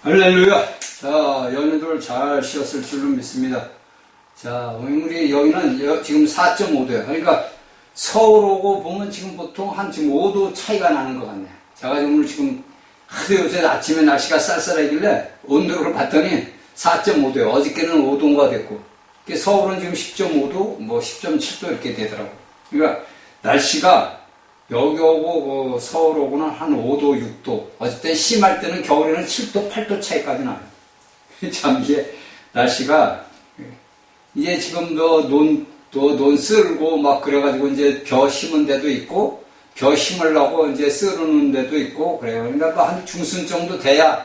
할렐루야. 자, 연휴들 잘 쉬었을 줄로 믿습니다. 자, 우리 여기는 지금 4.5도예요. 그러니까 서울 오고 보면 지금 보통 한 지금 5도 차이가 나는 것 같네. 제가 오늘 지금 하도 요새 아침에 날씨가 쌀쌀하길래 온도를 봤더니 4.5도예요. 어저께는 5도가 됐고. 서울은 지금 10.5도, 뭐 10.7도 이렇게 되더라고. 그러니까 날씨가 여기 오고 서울 오고는 한 5도, 6도. 어쨌든 심할 때는 겨울에는 7도, 8도 차이까지 나요. 참 이게 날씨가 이제 지금도 논 쓸고 막 그래가지고 이제 벼 심은 데도 있고 벼 심으려고 이제 쓰는 데도 있고 그래요. 그러니까 뭐 한 중순 정도 돼야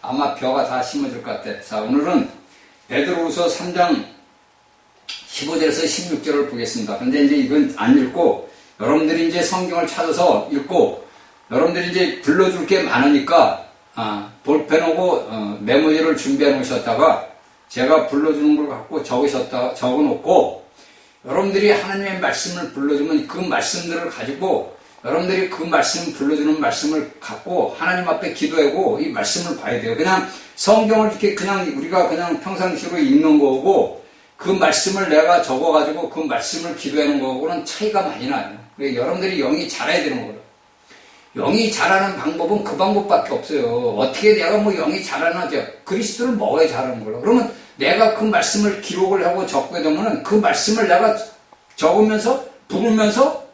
아마 벼가 다 심어질 것 같아. 자, 오늘은 베드로후서 3장 15절에서 16절을 보겠습니다. 근데 이제 이건 안 읽고 여러분들이 이제 성경을 찾아서 읽고 여러분들이 이제 불러줄 게 많으니까 볼펜하고 메모지를 준비해 놓으셨다가 제가 불러주는 걸 갖고 적어 놓고 여러분들이 하나님의 말씀을 불러주면 그 말씀들을 가지고 여러분들이 그 말씀 불러주는 말씀을 갖고 하나님 앞에 기도하고 이 말씀을 봐야 돼요. 그냥 성경을 이렇게 그냥 우리가 그냥 평상시로 읽는 거고 그 말씀을 내가 적어가지고 그 말씀을 기도하는 거하고는 차이가 많이 나요. 여러분들이 영이 자라야 되는 거예요. 영이 자라는 방법은 그 방법밖에 없어요. 어떻게 내가 뭐 영이 자라나죠? 그리스도를 먹어야 자라는 거예요. 그러면 내가 그 말씀을 기록을 하고 적게 되면은 그 말씀을 내가 적으면서 부르면서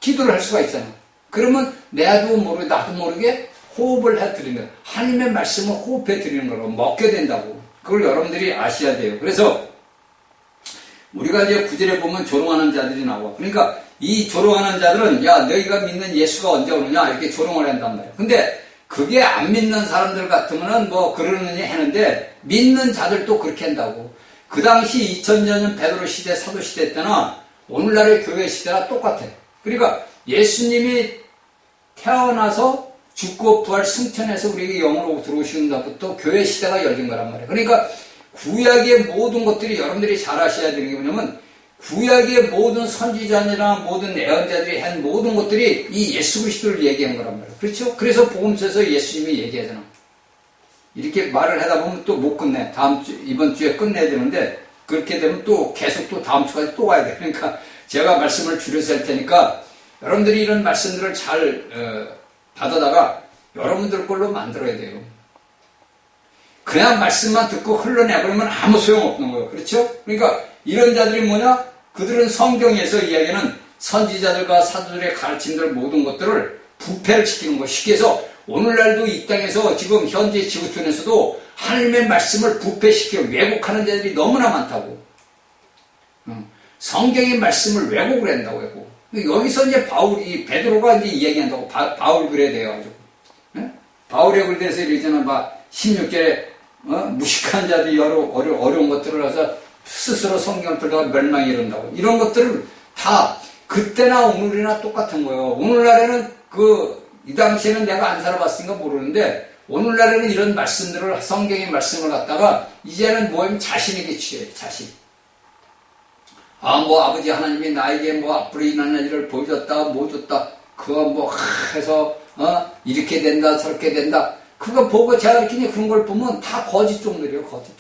기도를 할 수가 있잖아요. 그러면 나도 모르게 호흡을 해 드리는 거예요. 하나님의 말씀을 호흡해 드리는 거로 먹게 된다고. 그걸 여러분들이 아셔야 돼요. 그래서 우리가 이제 구절에 보면 조롱하는 자들이 나와. 그러니까 이 조롱하는 자들은 야 너희가 믿는 예수가 언제 오느냐 이렇게 조롱을 한단 말이에요. 근데 그게 안 믿는 사람들 같으면은 뭐 그러느니 하는데 믿는 자들도 그렇게 한다고. 그 당시 2000년 베드로 시대 사도 시대 때나 오늘날의 교회 시대랑 똑같아. 그러니까 예수님이 태어나서 죽고 부활 승천해서 우리에게 영으로 들어오시는 날부터 교회 시대가 열린 거란 말이에요. 그러니까 구약의 모든 것들이 여러분들이 잘 아셔야 되는 게 뭐냐면 구약의 모든 선지자나 모든 예언자들이 한 모든 것들이 이 예수 그리스도를 얘기한 거란 말이에요. 그렇죠? 그래서 복음서에서 예수님이 얘기하잖아. 이렇게 말을 하다 보면 또 못 끝내. 이번 주에 끝내야 되는데 그렇게 되면 또 계속 또 다음 주까지 또 와야 돼. 그러니까 제가 말씀을 줄여서 할 테니까 여러분들이 이런 말씀들을 잘 받아다가 여러분들 걸로 만들어야 돼요. 그냥 말씀만 듣고 흘러내버리면 아무 소용없는 거예요. 그렇죠? 그러니까 이런 자들이 뭐냐? 그들은 성경에서 이야기하는 선지자들과 사도들의 가르침들 모든 것들을 부패를 시키는 거. 쉽게 해서 오늘날도 이 땅에서 지금 현재 지구촌에서도 하나님의 말씀을 부패시켜 왜곡하는 자들이 너무나 많다고. 성경의 말씀을 왜곡을 한다고 했고. 여기서 이제 베드로가 이제 이야기한다고. 바울 그래야 돼가지고. 바울의 글 대해서 이러잖아. 막 16절에 무식한 자들이 어려운 것들을 해서 스스로 성경을 들다가 멸망이 이른다고. 이런 것들을 다 그때나 오늘이나 똑같은 거예요. 오늘날에는 이 당시에는 내가 안 살아봤으니까 모르는데 오늘날에는 이런 말씀들을 성경의 말씀을 갖다가 이제는 뭐냐면 자신에게 취해요. 자신. 뭐 아버지 하나님이 나에게 뭐 앞으로 일어날 일을 보여줬다 뭐 줬다 그거 뭐 해서 이렇게 된다 저렇게 된다 그거 보고 제가 이렇게 그런 걸 보면 다 거짓 종들이에요. 거짓.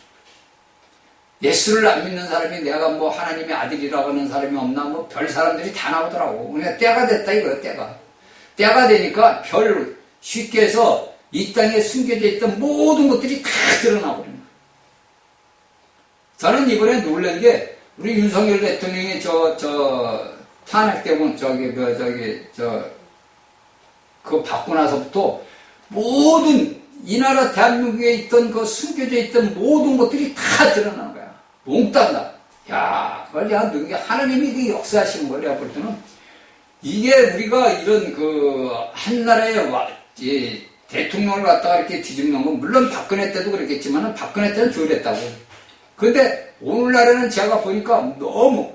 예수를 안 믿는 사람이 내가 뭐 하나님의 아들이라고 하는 사람이 없나 뭐 별 사람들이 다 나오더라고. 그러니까 때가 됐다 이거예요. 때가 되니까 쉽게 해서 이 땅에 숨겨져 있던 모든 것들이 다 드러나버리는 거예요. 저는 이번에 놀란 게 우리 윤석열 대통령이 탄핵 때문에 그거 받고 나서부터 모든 이 나라 대한민국에 있던 그 숨겨져 있던 모든 것들이 다 드러나는 거야. 몽땅 다. 야, 그걸 내가 느낀 게 하나님이 그 역사하신 걸 내가 볼 때는 이게 우리가 이런 한 나라의 대통령을 갖다가 이렇게 뒤집는 건 물론 박근혜 때도 그랬겠지만 박근혜 때는 덜 했다고. 그런데 오늘날에는 제가 보니까 너무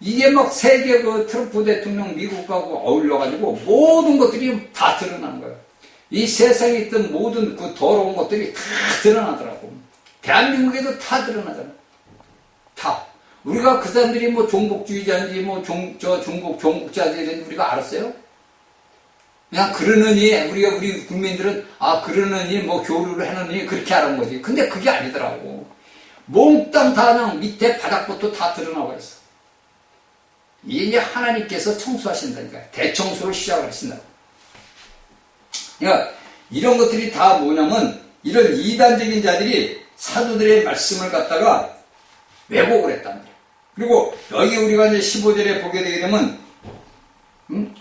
이게 막 세계 트럼프 대통령 미국하고 어울려가지고 모든 것들이 다 드러나는 거예요. 이 세상에 있던 모든 그 더러운 것들이 다 드러나더라고. 대한민국에도 다 드러나잖아. 다. 우리가 그 사람들이 뭐 종북주의자인지 뭐 중국 종북자들인지 우리가 알았어요? 그냥 그러느니, 우리 국민들은, 그러느니, 뭐, 교류를 해느니, 그렇게 하는 거지. 근데 그게 아니더라고. 몽땅 다 그냥 밑에 바닥부터 다 드러나고 있어. 이게 이제 하나님께서 청소하신다니까. 대청소를 시작을 하신다고. 그러니까, 이런 것들이 다 뭐냐면, 이런 이단적인 자들이 사도들의 말씀을 갖다가 왜곡을 했단 말이야. 그리고 여기 우리가 이제 15절에 보게 되게 되면,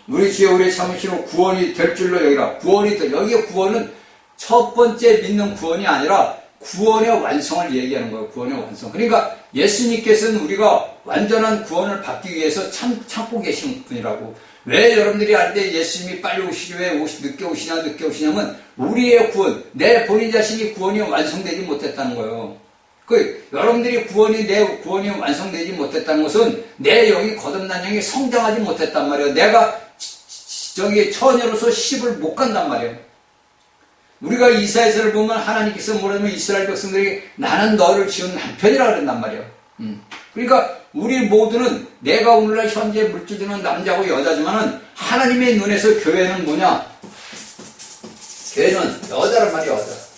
우리 주여 우리의 참으시로 구원이 될 줄로 여기라. 여기의 구원은 첫 번째 믿는 구원이 아니라 구원의 완성을 얘기하는 거예요. 구원의 완성. 그러니까 예수님께서는 우리가 완전한 구원을 받기 위해서 참고 계신 분이라고. 왜 여러분들이 알 때 예수님이 빨리 오시기 왜 늦게 오시냐면 우리의 구원, 내 본인 자신이 구원이 완성되지 못했다는 거예요. 여러분들이 내 구원이 완성되지 못했다는 것은 내 영이 거듭난 영이 성장하지 못했단 말이에요. 내가 처녀로서 시집을 못 간단 말이에요. 우리가 이사야서를 보면 하나님께서 뭐라면 이스라엘 백성들에게 나는 너를 지은 남편이라 그랬단 말이에요. 그러니까 우리 모두는 내가 오늘날 현재 물질주는 남자고 여자지만은 하나님의 눈에서 교회는 뭐냐? 교회는 여자란 말이야, 여자.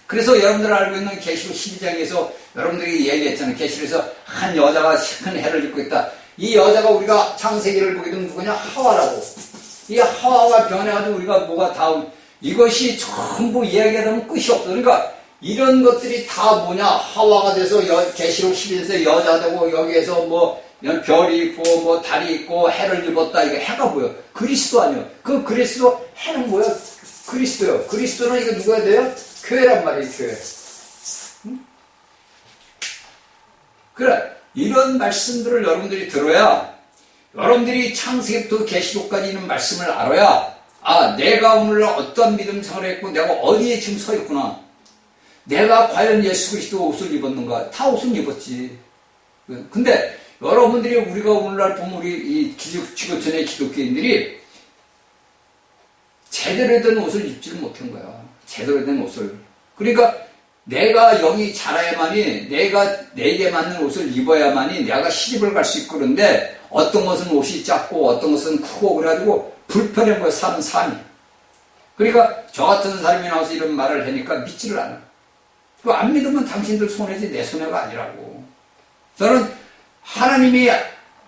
그래서 여러분들 알고 있는 계시록 12장에서 여러분들이 얘기했잖아요. 계시록에서 한 여자가 큰 해를 입고 있다. 이 여자가 우리가 창세기를 보게 되면 누구냐? 하와라고. 이 하와가 변해가지고 우리가 뭐가 이것이 전부 이야기하면 끝이 없어. 그러니까 이런 것들이 다 뭐냐? 하와가 돼서 계시록 12장에서 여자 되고 여기에서 뭐 별이 있고 뭐 달이 있고 해를 입었다. 이거 해가 뭐야? 그리스도 아니야. 그 그리스도 해는 뭐야? 그리스도요. 그리스도는 이거 누가 돼요? 교회란 말이에요, 교회. 그래, 이런 말씀들을 여러분들이 들어야, 여러분들이 창세기부터 계시록까지 있는 말씀을 알아야, 내가 오늘날 어떤 믿음 생활을 했고, 내가 어디에 지금 서 있구나. 내가 과연 예수 그리스도 옷을 입었는가? 다 옷은 입었지. 근데 여러분들이 우리가 오늘날 보면 우리 이 지구촌의 기독교인들이 제대로 된 옷을 입지를 못한 거야. 제대로 된 옷을. 그러니까 내가 영이 자라야만이 내게 맞는 옷을 입어야만이 내가 시집을 갈 수 있고 그런데 어떤 것은 옷이 작고 어떤 것은 크고 그래가지고 불편한 거야. 사는 삶이. 그러니까 저 같은 사람이 나와서 이런 말을 하니까 믿지를 않아. 그거 안 믿으면 당신들 손해지 내 손해가 아니라고. 저는 하나님이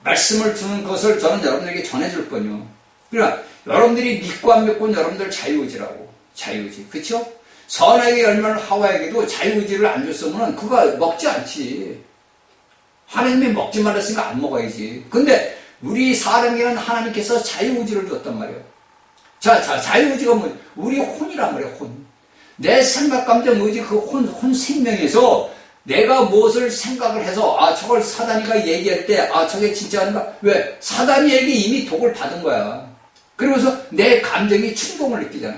말씀을 주는 것을 저는 여러분들에게 전해줄 거요. 그러니까 여러분들이 믿고 안 믿고는 여러분들 자유의지라고. 자유의지. 그쵸? 선악의 열매를 하와에게도 자유의지를 안 줬으면 그거 먹지 않지. 하나님이 먹지 말았으니까 안 먹어야지. 근데 우리 사람에게는 하나님께서 자유의지를 줬단 말이에요. 자유의지가 뭐예요? 우리 혼이란 말이에요, 혼. 내 생각, 감정, 의지, 그 혼 생명에서 내가 무엇을 생각을 해서, 저걸 사단이가 얘기할 때, 저게 진짜 아닌가? 왜? 사단이에게 이미 독을 받은 거야. 그러면서 내 감정이 충동을 느끼잖아.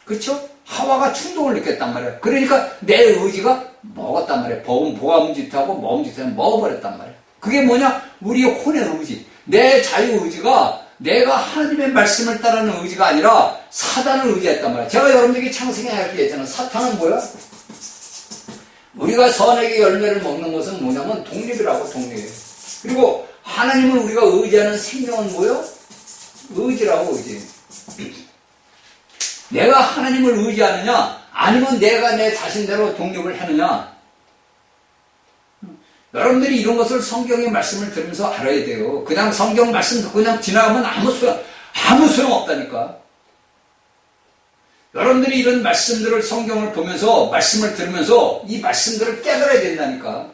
그렇죠? 하와가 충동을 느꼈단 말이야. 그러니까 내 의지가 먹었단 말이야. 보감짓하고 먹음짓하고 먹어버렸단 말이야. 그게 뭐냐? 우리 혼의 의지. 내 자유의지가 내가 하나님의 말씀을 따르는 의지가 아니라 사단을 의지했단 말이야. 제가 여러분들에게 창세기 이야기했잖아. 사탄은 뭐야? 우리가 선악의 열매를 먹는 것은 뭐냐면 독립이라고, 독립. 그리고 하나님을 우리가 의지하는 생명은 뭐요? 의지라고, 의지. 내가 하나님을 의지하느냐, 아니면 내가 내 자신대로 독립을 하느냐. 여러분들이 이런 것을 성경의 말씀을 들으면서 알아야 돼요. 그냥 성경 말씀 듣고 그냥 지나가면 아무 소용 없다니까. 여러분들이 이런 말씀들을 성경을 보면서 말씀을 들으면서 이 말씀들을 깨달아야 된다니까.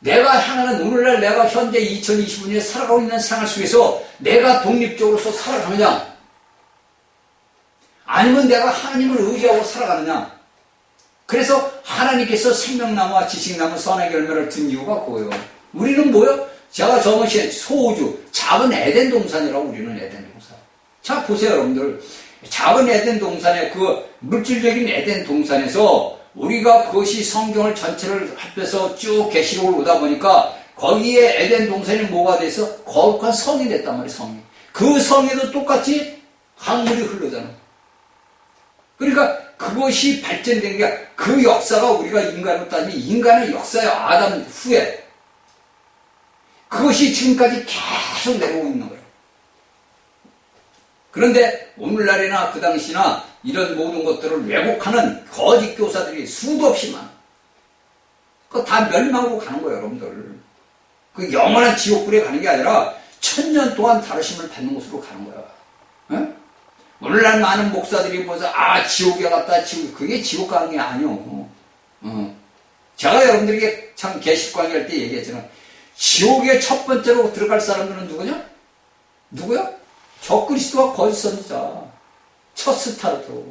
내가 향하는 오늘날 내가 현재 2025년에 살아가고 있는 생활 속에서 내가 독립적으로서 살아가느냐, 아니면 내가 하나님을 의지하고 살아가느냐. 그래서 하나님께서 생명나무와 지식나무 선악의 열매를 준 이유가 그거예요. 우리는 뭐요? 제가 저번에 소우주, 작은 에덴 동산이라고. 우리는 에덴 동산. 자, 보세요, 여러분들. 작은 에덴 동산에, 그 물질적인 에덴 동산에서 우리가 그것이 성경을 전체를 합해서 쭉 계시록을 오다 보니까 거기에 에덴 동산이 뭐가 돼서 거룩한 성이 됐단 말이에요, 성이. 그 성에도 똑같이 강물이 흐르잖아. 그러니까 그것이 발전된 게, 그 역사가 우리가 인간으로 따지면 인간의 역사예요. 아담 후에. 그것이 지금까지 계속 내려오고 있는 거예요. 그런데 오늘날이나 그 당시나 이런 모든 것들을 왜곡하는 거짓 교사들이 수도 없이 많아. 그거 다 멸망으로 가는 거예요, 여러분들. 그 영원한 지옥불에 가는 게 아니라 천년 동안 다루심을 받는 곳으로 가는 거야. 에? 오늘날 많은 목사들이 보면서 지옥에 갔다 지옥, 그게 지옥 가는 게 아니오. 제가 여러분들에게 참 계시 강의할 때 얘기했잖아요. 지옥에 첫 번째로 들어갈 사람들은 누구냐? 누구야? 적그리스도와 거짓 선지자. 첫 스타트로.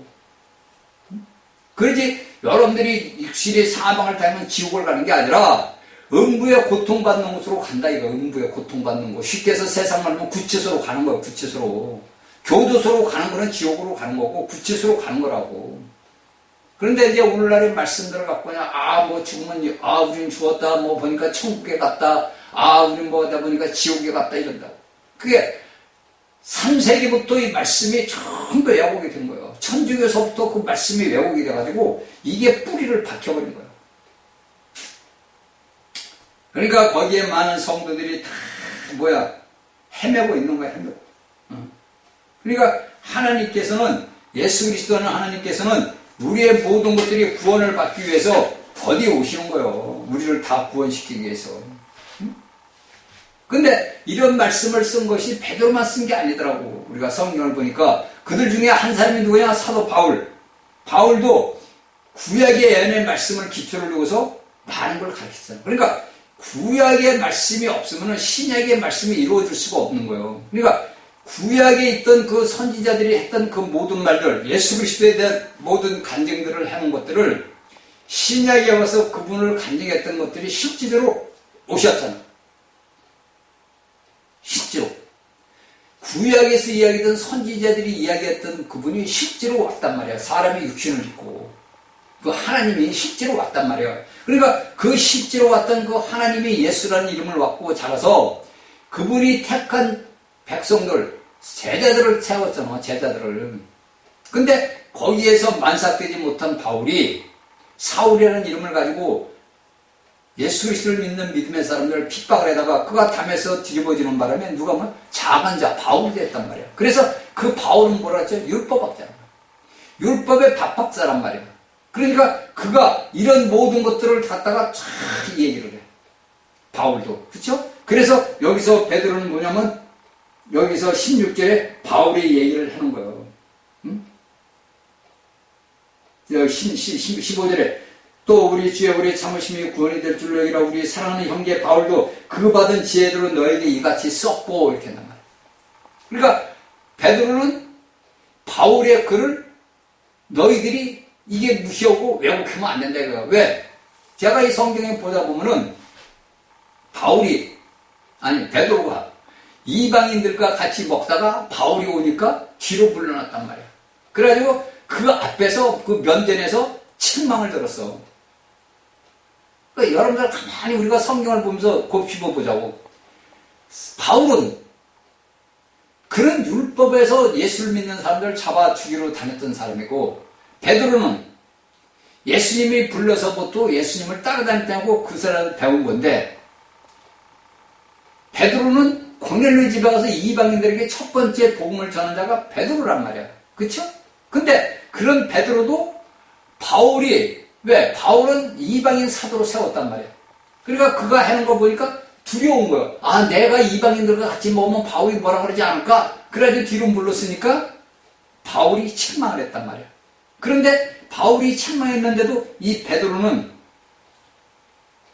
그러지 여러분들이 육신의 사망을 당하면 지옥을 가는 게 아니라 음부에 고통받는 곳으로 간다 이거. 음부에 고통받는 곳. 쉽게 해서 세상 말로 구치소로 가는 거야. 구치소로. 교도소로 가는 거는 지옥으로 가는 거고 구치소로 가는 거라고. 그런데 이제 오늘날의 말씀들을 갖고 그냥 뭐 죽으면 우린 죽었다. 뭐 보니까 천국에 갔다. 우린 뭐 하다 보니까 지옥에 갔다 이런다. 그게 3세기부터 이 말씀이 전부 왜곡이 된 거예요. 천주교서부터 그 말씀이 왜곡이 돼가지고 이게 뿌리를 박혀버린 거예요. 그러니까 거기에 많은 성도들이 다 헤매고 있는 거야. 헤매고. 그러니까 하나님께서는 예수 그리스도는 하나님께서는 우리의 모든 것들이 구원을 받기 위해서 어디 오시는 거예요. 우리를 다 구원시키기 위해서. 근데 이런 말씀을 쓴 것이 베드로만 쓴 게 아니더라고. 우리가 성경을 보니까 그들 중에 한 사람이 누구냐? 사도 바울. 바울도 구약의 예언의 말씀을 기초로 두고서 많은 걸 가르쳤어요. 그러니까 구약의 말씀이 없으면 신약의 말씀이 이루어질 수가 없는 거예요. 그러니까 구약에 있던 그 선지자들이 했던 그 모든 말들, 예수 그리스도에 대한 모든 간증들을 해놓은 것들을 신약에 와서 그분을 간증했던 것들이 실제로 오셨잖아. 실제로. 구약에서 이야기했던 선지자들이 이야기했던 그분이 실제로 왔단 말이야. 사람이 육신을 입고. 그 하나님이 실제로 왔단 말이야. 그러니까 그 실제로 왔던 그 하나님이 예수라는 이름을 갖고 자라서 그분이 택한 백성들, 제자들을 세웠잖아, 제자들을. 근데 거기에서 만삭되지 못한 바울이 사울이라는 이름을 가지고 예수 그리스도를 믿는 믿음의 사람들을 핍박을 해다가 그가 담에서 뒤집어지는 바람에 누가 뭐 작은 자 바울이 됐단 말이야. 그래서 그 바울은 뭐라 했죠? 율법학자란 말이야. 율법의 밥학자란 말이야. 그러니까 그가 이런 모든 것들을 갖다가 쫙 얘기를 해. 바울도. 그렇죠? 그래서 여기서 베드로는 뭐냐면 여기서 16절에 바울의 얘기를 하는 거예요. 15절에 또 우리 주의 우리 참으심이 구원이 될 줄로 여기라. 우리 사랑하는 형제 바울도 그 받은 지혜대로 너에게 이같이 썼고 이렇게 한단 말이에요. 그러니까 베드로는 바울의 글을 너희들이 이게 무시하고 왜곡하면 안 된다 이거야. 왜? 제가 이 성경에 보다 보면은 베드로가 이방인들과 같이 먹다가 바울이 오니까 뒤로 물러났단 말이야. 그래가지고 그 앞에서 그 면전에서 책망을 들었어. 그러니까 여러분들 가만히 우리가 성경을 보면서 곱씹어보자고. 바울은 그런 율법에서 예수를 믿는 사람들을 잡아 죽이러 다녔던 사람이고, 베드로는 예수님이 불러서부터 예수님을 따라다녔다고 그 사람을 배운 건데, 베드로는 고넬료 집에 가서 이방인들에게 첫 번째 복음을 전한 자가 베드로란 말이야. 그쵸? 근데 그런 베드로도 바울은 이방인 사도로 세웠단 말이야. 그러니까 그가 하는 거 보니까 두려운 거야. 내가 이방인들과 같이 먹으면 바울이 뭐라 그러지 않을까? 그래가지고 뒤로 물렀으니까 바울이 책망을 했단 말이야. 그런데 바울이 책망했는데도 이 베드로는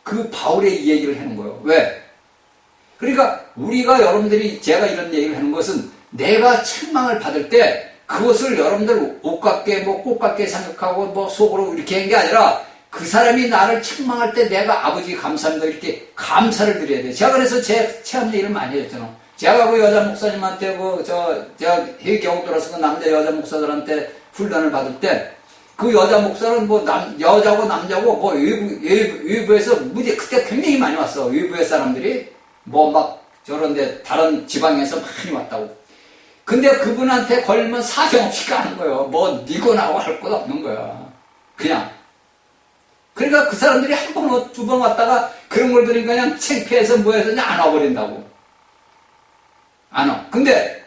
그 바울의 얘기를 하는 거예요. 왜? 그러니까 제가 이런 얘기를 하는 것은 내가 책망을 받을 때 그것을 여러분들 옷 같게 꽃 같게 생각하고 속으로 이렇게 한 게 아니라 그 사람이 나를 책망할 때 내가 아버지 감사합니다 이렇게 감사를 드려야 돼. 제가 그래서 제 체험 얘기를 많이 했잖아. 제가 그 여자 목사님한테 제가 해외 경우 돌아서 그 남자 여자 목사들한테 훈련을 받을 때 그 여자 목사는 여자고 남자고 외부에서 그때 굉장히 많이 왔어. 외부의 사람들이 저런데 다른 지방에서 많이 왔다고. 근데 그분한테 걸면 사정없이 까는 거예요. 니고 나고 할 것도 없는 거야. 그냥. 그러니까 그 사람들이 한 번, 두 번 왔다가 그런 걸 들으니까 그냥 창피해서 뭐해서 그냥 안 와버린다고. 안 와. 근데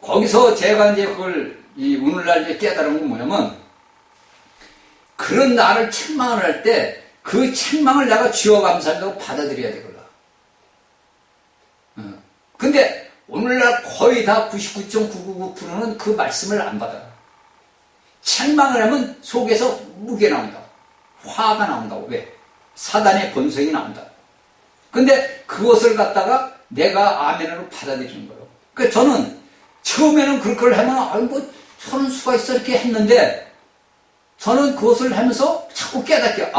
거기서 제가 이제 그걸 오늘날 이제 깨달은 건 뭐냐면, 그런 나를 책망을 할 때 그 책망을 내가 주여 감사한다고 받아들여야 되거든. 근데 오늘날 거의 다 99.999%는 그 말씀을 안 받아. 책망을 하면 속에서 무게 나온다. 화가 나온다고. 왜? 사단의 본성이 나온다. 근데 그것을 갖다가 내가 아멘으로 받아들이는 거예요. 그러니까 저는 처음에는 그걸 하면 저런 수가 있어 이렇게 했는데, 저는 그것을 하면서 자꾸 깨닫게,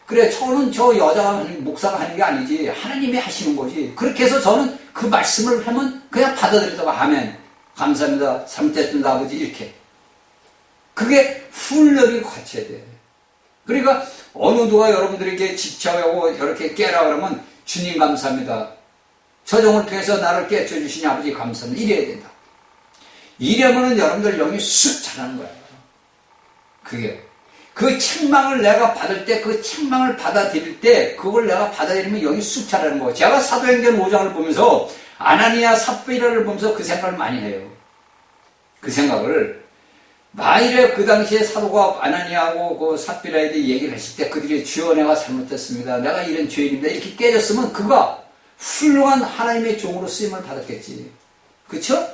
그래, 저는 저 여자가 목사가 하는 게 아니지 하나님이 하시는 거지. 그렇게 해서 저는 그 말씀을 하면 그냥 받아들이다가 아멘, 감사합니다, 잘못했습니다 아버지, 이렇게. 그게 훈련이 갖춰야 돼. 그러니까 어느 누가 여러분들에게 집착하고 이렇게 깨라 그러면 주님 감사합니다, 저종을 통해서 나를 깨쳐주시니 아버지 감사합니다, 이래야 된다. 이러면은 여러분들 영이 쑥 자라는 거야. 그게 그 책망을 내가 받을 때, 그 책망을 받아들일 때, 그걸 내가 받아들이면 영이 쑥 자라는 거예요. 제가 사도행전 5장을 보면서 아나니아 삽비라를 보면서 그 생각을 많이 해요. 그 생각을, 만일에 그 당시에 사도가 아나니아하고 그 삽비라에게 얘기를 했을 때 그들이 주여 내가 잘못했습니다, 내가 이런 죄인입니다, 이렇게 깨졌으면 그가 훌륭한 하나님의 종으로 쓰임을 받았겠지. 그쵸?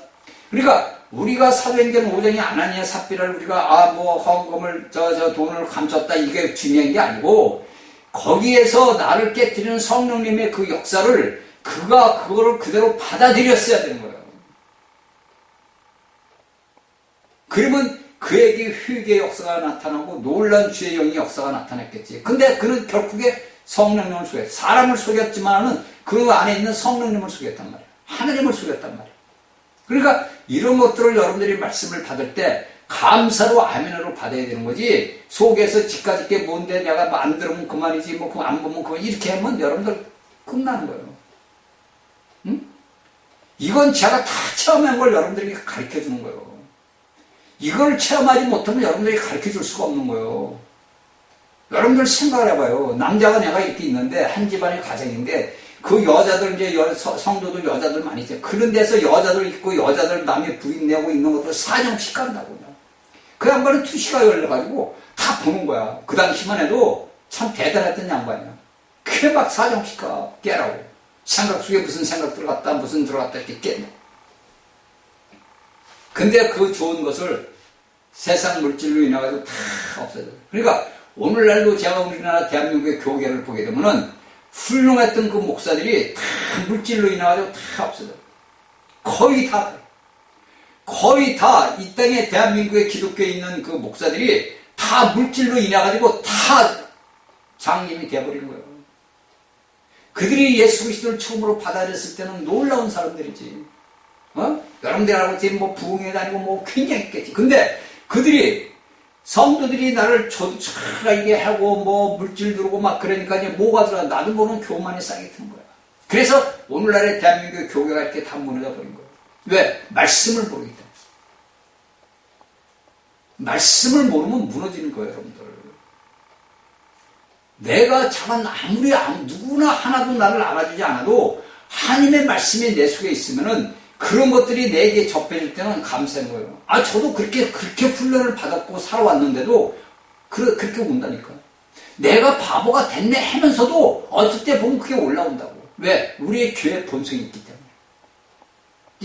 그러니까 우리가 사도행전 5장이 아나니아 삽비라를 우리가 헌금을 돈을 감췄다 이게 중요한 게 아니고, 거기에서 나를 깨뜨리는 성령님의 그 역사를 그가 그거를 그대로 받아들였어야 되는 거예요. 그러면 그에게 회개의 역사가 나타나고 놀란 주의 영의 역사가 나타났겠지. 근데 그는 결국에 성령님을 속였어. 사람을 속였지만은 그 안에 있는 성령님을 속였단 말이야. 하나님을 속였단 말이야. 그러니까 이런 것들을 여러분들이 말씀을 받을 때 감사로 아멘으로 받아야 되는 거지, 속에서 집까짓게 뭔데 내가 안 들으면 그만이지, 안 보면 그만, 이렇게 하면 여러분들 끝나는 거예요. 응? 이건 제가 다 체험한 걸 여러분들에게 가르쳐 주는 거예요. 이걸 체험하지 못하면 여러분들에게 가르쳐 줄 수가 없는 거예요. 여러분들 생각을 해봐요. 남자가 내가 이렇게 있는데, 한 집안의 가정인데, 그 여자들, 이제 성도들 여자들 많이 있죠. 그런 데서 여자들 있고 여자들 남의 부인 내고 있는 것들 사정씩 간다고. 그 양반은 투시가 열려가지고 다 보는 거야. 그 당시만 해도 참 대단했던 양반이야. 그게 막 사정씩 가, 깨라고. 생각 속에 무슨 생각 들어갔다, 무슨 들어갔다 이렇게 깨네. 근데 그 좋은 것을 세상 물질로 인해가지고 다 없어져요. 그러니까 오늘날도 제가 우리나라 대한민국의 교계를 보게 되면은 훌륭했던 그 목사들이 다 물질로 인해가지고 다 없어져. 거의 다 이 땅에 대한민국의 기독교에 있는 그 목사들이 다 물질로 인해가지고 다 장님이 되어버린 거예요. 그들이 예수 그리스도를 처음으로 받아들였을 때는 놀라운 사람들이지. 여러분들이 알고 있지, 부흥회 다니고 굉장히 있겠지. 근데 그들이 성도들이 나를 조차게 하고 물질 들어오고 막 그러니까 이제 뭐가 들어가, 나도 모르는 교만이 싸게 트는 거야. 그래서 오늘날의 대한민국의 교회가 이렇게 다 무너져 버린 거예요. 왜? 말씀을 모르기 때문에. 말씀을 모르면 무너지는 거예요, 여러분들. 내가 차만 아무리 누구나 하나도 나를 알아주지 않아도 하나님의 말씀이 내 속에 있으면은 그런 것들이 내게 접해질 때는 감사한 거예요. 저도 그렇게 훈련을 받았고 살아왔는데도 그렇게 온다니까. 내가 바보가 됐네 하면서도 어쩔 때 보면 그게 올라온다고. 왜? 우리의 죄의 본성이 있기 때문에.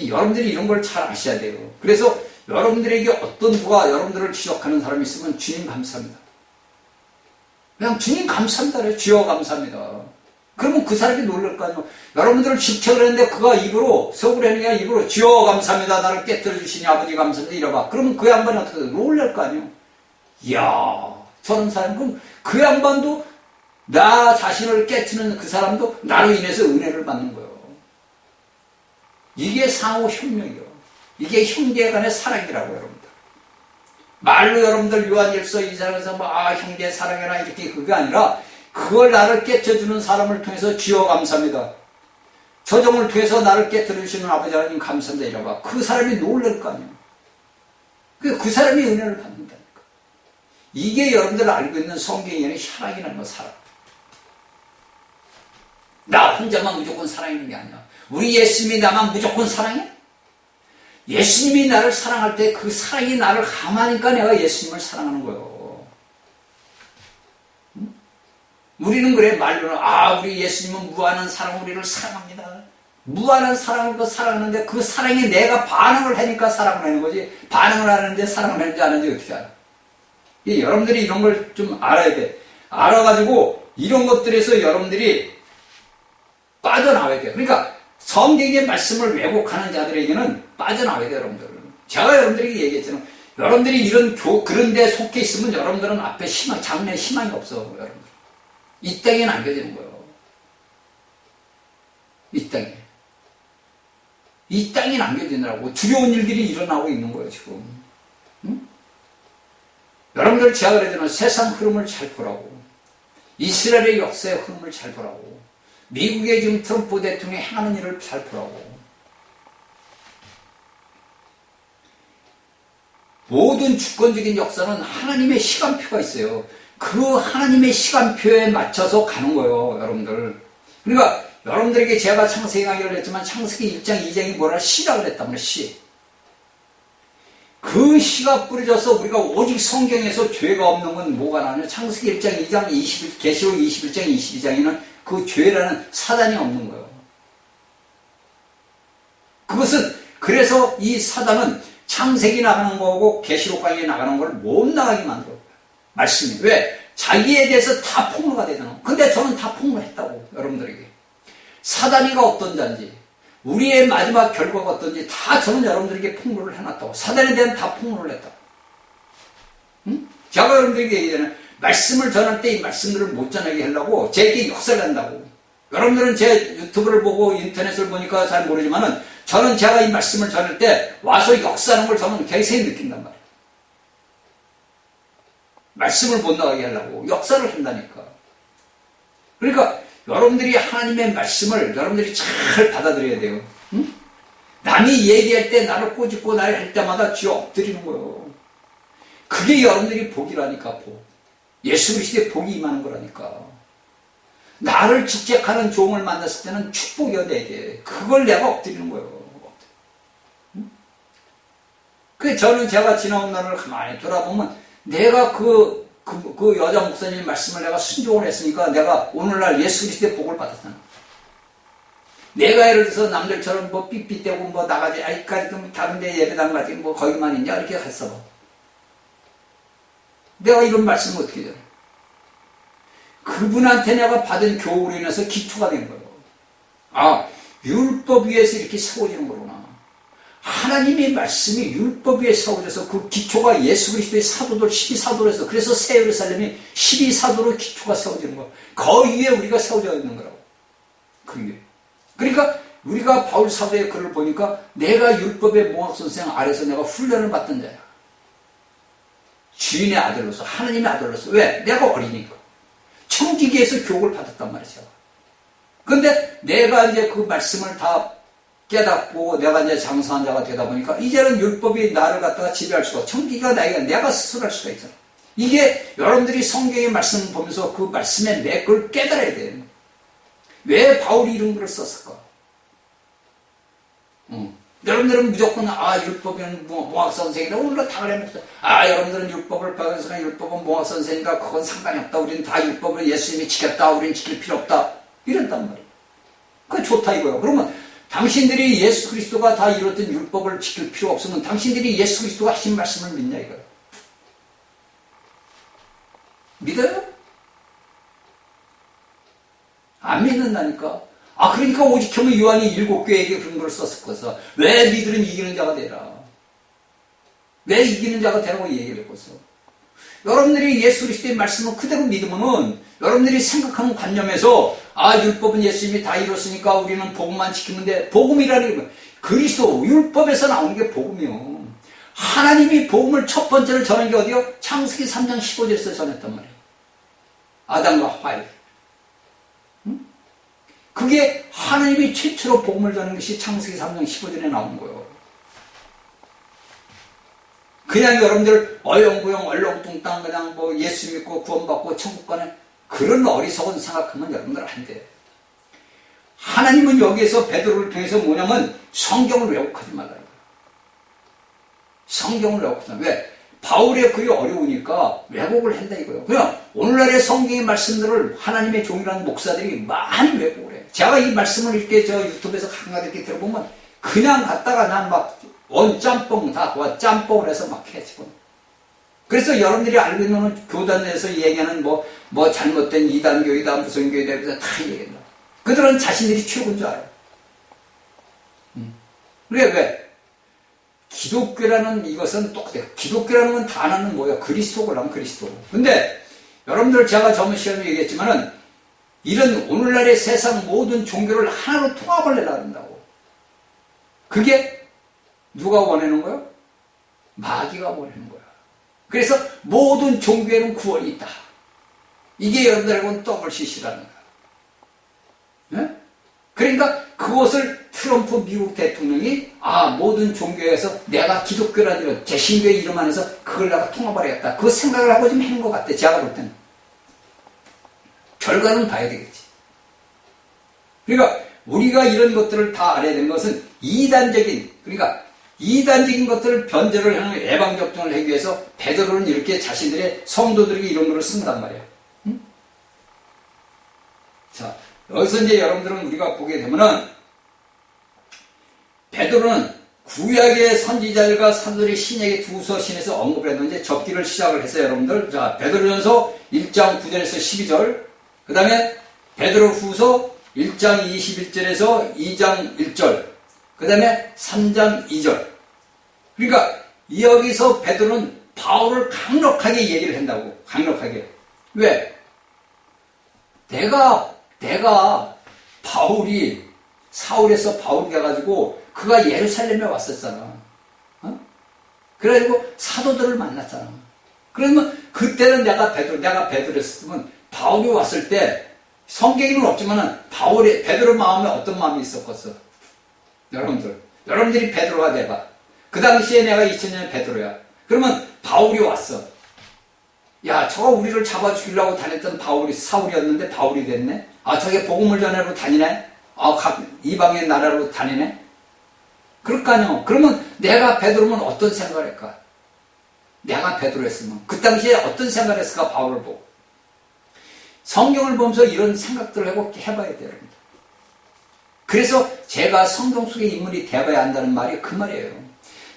여러분들이 이런 걸 잘 아셔야 돼요. 그래서 여러분들에게 어떤 누가 여러분들을 지적하는 사람이 있으면 주님 감사합니다. 그냥 주님 감사합니다 그래. 주여 감사합니다. 그러면 그 사람이 놀랄 거 아니에요. 여러분들을 지적을 했는데 그가 입으로, 속으로 하는 게 입으로 주여 감사합니다, 나를 깨뜨려 주시니 아버지 감사합니다 이러봐. 그러면 그 양반이 어떻게 돼? 놀랄 거 아니에요. 이야, 저런 사람, 그럼 그 양반도 나 자신을 깨트리는 그 사람도 나로 인해서 은혜를 받는 거예요. 이게 상호협력이요. 이게 형제간의 사랑이라고 여러분들. 말로 여러분들 요한일서 2장에서 형제 사랑해라 이렇게 그게 아니라 그걸 나를 깨쳐주는 사람을 통해서 주여 감사합니다, 저종을 통해서 나를 깨뜨려주시는 아버지 하나님 감사합니다 이러봐. 그 사람이 놀랄 거 아니에요. 그 사람이 은혜를 받는다니까. 이게 여러분들 알고 있는 성경에는 사랑이라는 거. 사랑. 나 혼자만 무조건 사랑하는 게 아니야. 우리 예수님이 나만 무조건 사랑해? 예수님이 나를 사랑할 때 그 사랑이 나를 강하니까 내가 예수님을 사랑하는 거예요. 우리는 그래, 말로는, 우리 예수님은 무한한 사랑, 우리를 사랑합니다. 무한한 사랑을 사랑하는데 그 사랑에 내가 반응을 하니까 사랑을 하는 거지, 반응을 하는데 사랑을 하는지 안 하는지 어떻게 알아? 여러분들이 이런 걸 좀 알아야 돼. 알아가지고 이런 것들에서 여러분들이 빠져나와야 돼요. 그러니까 성경의 말씀을 왜곡하는 자들에게는 빠져나와야 돼요, 여러분들. 제가 여러분들에게 얘기했잖아요. 여러분들이 그런 데 속해 있으면 여러분들은 앞에 장래에 희망이 없어, 여러분들. 이 땅에 남겨지는 거예요. 이 땅에. 이 땅에 남겨지느라고 두려운 일들이 일어나고 있는 거예요, 지금. 응? 여러분들 제가 그러잖아요. 세상 흐름을 잘 보라고. 이스라엘의 역사의 흐름을 잘 보라고. 미국의 지금 트럼프 대통령이 행하는 일을 잘 보라고. 모든 주권적인 역사는 하나님의 시간표가 있어요. 그 하나님의 시간표에 맞춰서 가는 거예요, 여러분들. 그러니까 여러분들에게 제가 창세기 강의를 했지만 창세기 1장, 2장이 뭐라 시라고 그랬단 말이에요, 시. 그 시가 뿌려져서 우리가 오직 성경에서 죄가 없는 건 뭐가 나오냐? 창세기 1장, 2장, 계시록 21장, 22장에는 그 죄라는 사단이 없는 거예요. 그것은 그래서 이 사단은 창세기 나가는 거하고 계시록 강의에 나가는 걸 못 나가게 만들어요. 말씀이. 왜? 자기에 대해서 다 폭로가 되잖아. 근데 저는 다 폭로했다고, 여러분들에게. 사단이가 어떤 자인지, 우리의 마지막 결과가 어떤지 다 저는 여러분들에게 폭로를 해놨다고. 사단에 대한 다 폭로를 했다고. 응? 제가 여러분들에게 얘기하잖아요. 말씀을 전할 때 이 말씀들을 못 전하게 하려고 제게 역사를 한다고. 여러분들은 제 유튜브를 보고 인터넷을 보니까 잘 모르지만은 저는 제가 이 말씀을 전할 때 와서 역사하는 걸 저는 굉장히 느낀단 말이에요. 말씀을 못 나가게 하려고 역사를 한다니까. 그러니까 여러분들이 하나님의 말씀을 여러분들이 잘 받아들여야 돼요. 응? 남이 얘기할 때 나를 꼬집고 나를 할 때마다 쥐어 엎드리는 거예요. 그게 여러분들이 복이라니까, 복. 예수 그리스도의 복이 임하는 거라니까. 나를 직책하는 종을 만났을 때는 축복이야, 내게. 그걸 내가 엎드리는 거예요. 응? 그 저는 제가 지나온 날을 가만히 돌아보면 내가 그 여자 목사님 말씀을 내가 순종을 했으니까 내가 오늘날 예수 그리스도의 복을 받았잖아. 내가 예를 들어서 남들처럼 뭐 삐삐대고 뭐 나가지, 아이까지 좀 다른데 예배당 가지 뭐 거기만 있냐 이렇게 갔어. 내가 이런 말씀을 어떻게 해? 그분한테 내가 받은 교훈으로 인해서 기초가 된 거예요. 율법 위에서 이렇게 세워지는 거구나. 하나님의 말씀이 율법 위에 세워져서 그 기초가 예수 그리스도의 사도들 12사도로서, 그래서 새 예루살렘이 12사도로 기초가 세워지는 거예요. 그 위에 우리가 세워져 있는 거라고. 그 위에. 그러니까 우리가 바울 사도의 글을 보니까 내가 율법의 몽학선생 아래서 내가 훈련을 받던 자야. 주인의 아들로서, 하나님의 아들로서. 왜? 내가 어리니까. 청지기에서 교육을 받았단 말이죠. 근데 내가 이제 그 말씀을 다 깨닫고 내가 이제 장사한 자가 되다 보니까 이제는 율법이 나를 갖다가 지배할 수가, 청지기가 내가 스스로 할 수가 있잖아. 이게 여러분들이 성경의 말씀을 보면서 그 말씀의 맥을 깨달아야 돼요. 왜 바울이 이런 글을 썼을까? 여러분들은 무조건 율법은 몽학선생이다 오늘날 다 그래 먹자. 여러분들은 율법을 받아서 율법은 몽학선생이다 그건 상관이 없다. 우리는 다 율법을 예수님이 지켰다. 우리는 지킬 필요 없다. 이런단 말이에요. 그게 좋다 이거예요. 그러면 당신들이 예수 그리스도가 다 이뤘던 율법을 지킬 필요 없으면 당신들이 예수 그리스도가 하신 말씀을 믿냐 이거예요. 믿어요? 안 믿는다니까. 그러니까 오직하면 요한이 7교회에게 그런 걸 썼을 거서 왜 니들은 이기는 자가 되라. 왜 이기는 자가 되라고 얘기를 했겠어. 여러분들이 예수 그리스도의 말씀을 그대로 믿으면은 여러분들이 생각하는 관념에서 율법은 예수님이 다 이뤘으니까 우리는 복음만 지키면 돼. 복음이라는 게 그리스도 율법에서 나오는 게 복음이요. 하나님이 복음을 첫 번째로 전한 게 어디요? 창세기 3장 15절에서 전했단 말이에요. 아담과 하와에. 그게 하나님이 최초로 복음을 전한 것이 창세기 3장 15절에 나온 거예요. 그냥 여러분들 어영부영 얼렁뚱땅 그냥 뭐 예수 믿고 구원받고 천국 가는 그런 어리석은 생각하면 여러분들 안 돼요. 하나님은 여기에서 베드로를 통해서 뭐냐면 성경을 왜곡하지 말라요. 성경을 외웠거든. 왜? 바울의 글이 어려우니까 왜곡을 한다 이거예요. 그냥 오늘날의 성경의 말씀들을 하나님의 종이라는 목사들이 많이 왜곡을 해요. 제가 이 말씀을 이렇게 저 유튜브에서 가끔가다 이렇게 들어보면 그냥 갔다가 난 막 원짬뽕 다 짬뽕을 해서 막 해, 지금. 그래서 여러분들이 알고 있는 교단에서 얘기하는 뭐 잘못된 이단교이다, 무슨 교이다, 그래서 다 얘기한다. 그들은 자신들이 최고인 줄 알아요. 왜? 기독교라는 이것은 똑같아요. 기독교라는 건 단어는 뭐야? 그리스도라면 그리스도. 근데 여러분들 제가 저번 시간에 얘기했지만은 이런 오늘날의 세상 모든 종교를 하나로 통합을 내야 된다고. 그게 누가 원하는 거예요? 마귀가 원하는 거야. 그래서 모든 종교에는 구원이 있다. 이게 여러분들하고는 WCC라는 거야. 네? 그러니까 그것을 트럼프 미국 대통령이 모든 종교에서 내가 기독교라는 이런 개신교의 이름 안에서 그걸 내가 통합을 하겠다. 그 생각을 하고 좀 하는 것 같아. 제가 볼 때는. 결과는 봐야 되겠지. 그러니까 우리가 이런 것들을 다 알아야 되는 것은 이단적인 것들을 변절을 하는 예방접종을 하기 위해서 베드로는 이렇게 자신들의 성도들에게 이런 것을 쓴단 말이에요. 응? 자, 여기서 이제 여러분들은 우리가 보게 되면은 베드로는 구약의 선지자들과 사도들이 신약의 두 서신에서 언급을 했는데 적기를 시작을 해서 여러분들 자 베드로전서 1장 9절에서 12절 그 다음에 베드로후서 1장 21절에서 2장 1절 그 다음에 3장 2절 그러니까 여기서 베드로는 바울을 강력하게 얘기를 한다고 강력하게 왜? 내가 바울이 사울에서 바울이 돼가지고 그가 예루살렘에 왔었잖아. 어? 그래가지고 사도들을 만났잖아. 그러면 그때는 내가 베드로였으면 바울이 왔을 때 성경에는 없지만은 베드로 마음에 어떤 마음이 있었겠어? 여러분들이 베드로가 돼봐. 그 당시에 내가 2000년에 베드로야. 그러면 바울이 왔어. 야, 저거 우리를 잡아 죽이려고 다녔던 사울이었는데 바울이 됐네? 저게 복음을 전하러 다니네? 각 이방의 나라로 다니네? 그럴 거 아니야. 그러면 내가 베드로면 어떤 생각을 할까? 내가 베드로였으면. 그 당시에 어떤 생각을 했을까? 바울을 보고. 성경을 보면서 이런 생각들을 해봐야 돼요. 여러분들. 그래서 제가 성경 속의 인물이 돼봐야 한다는 말이 그 말이에요.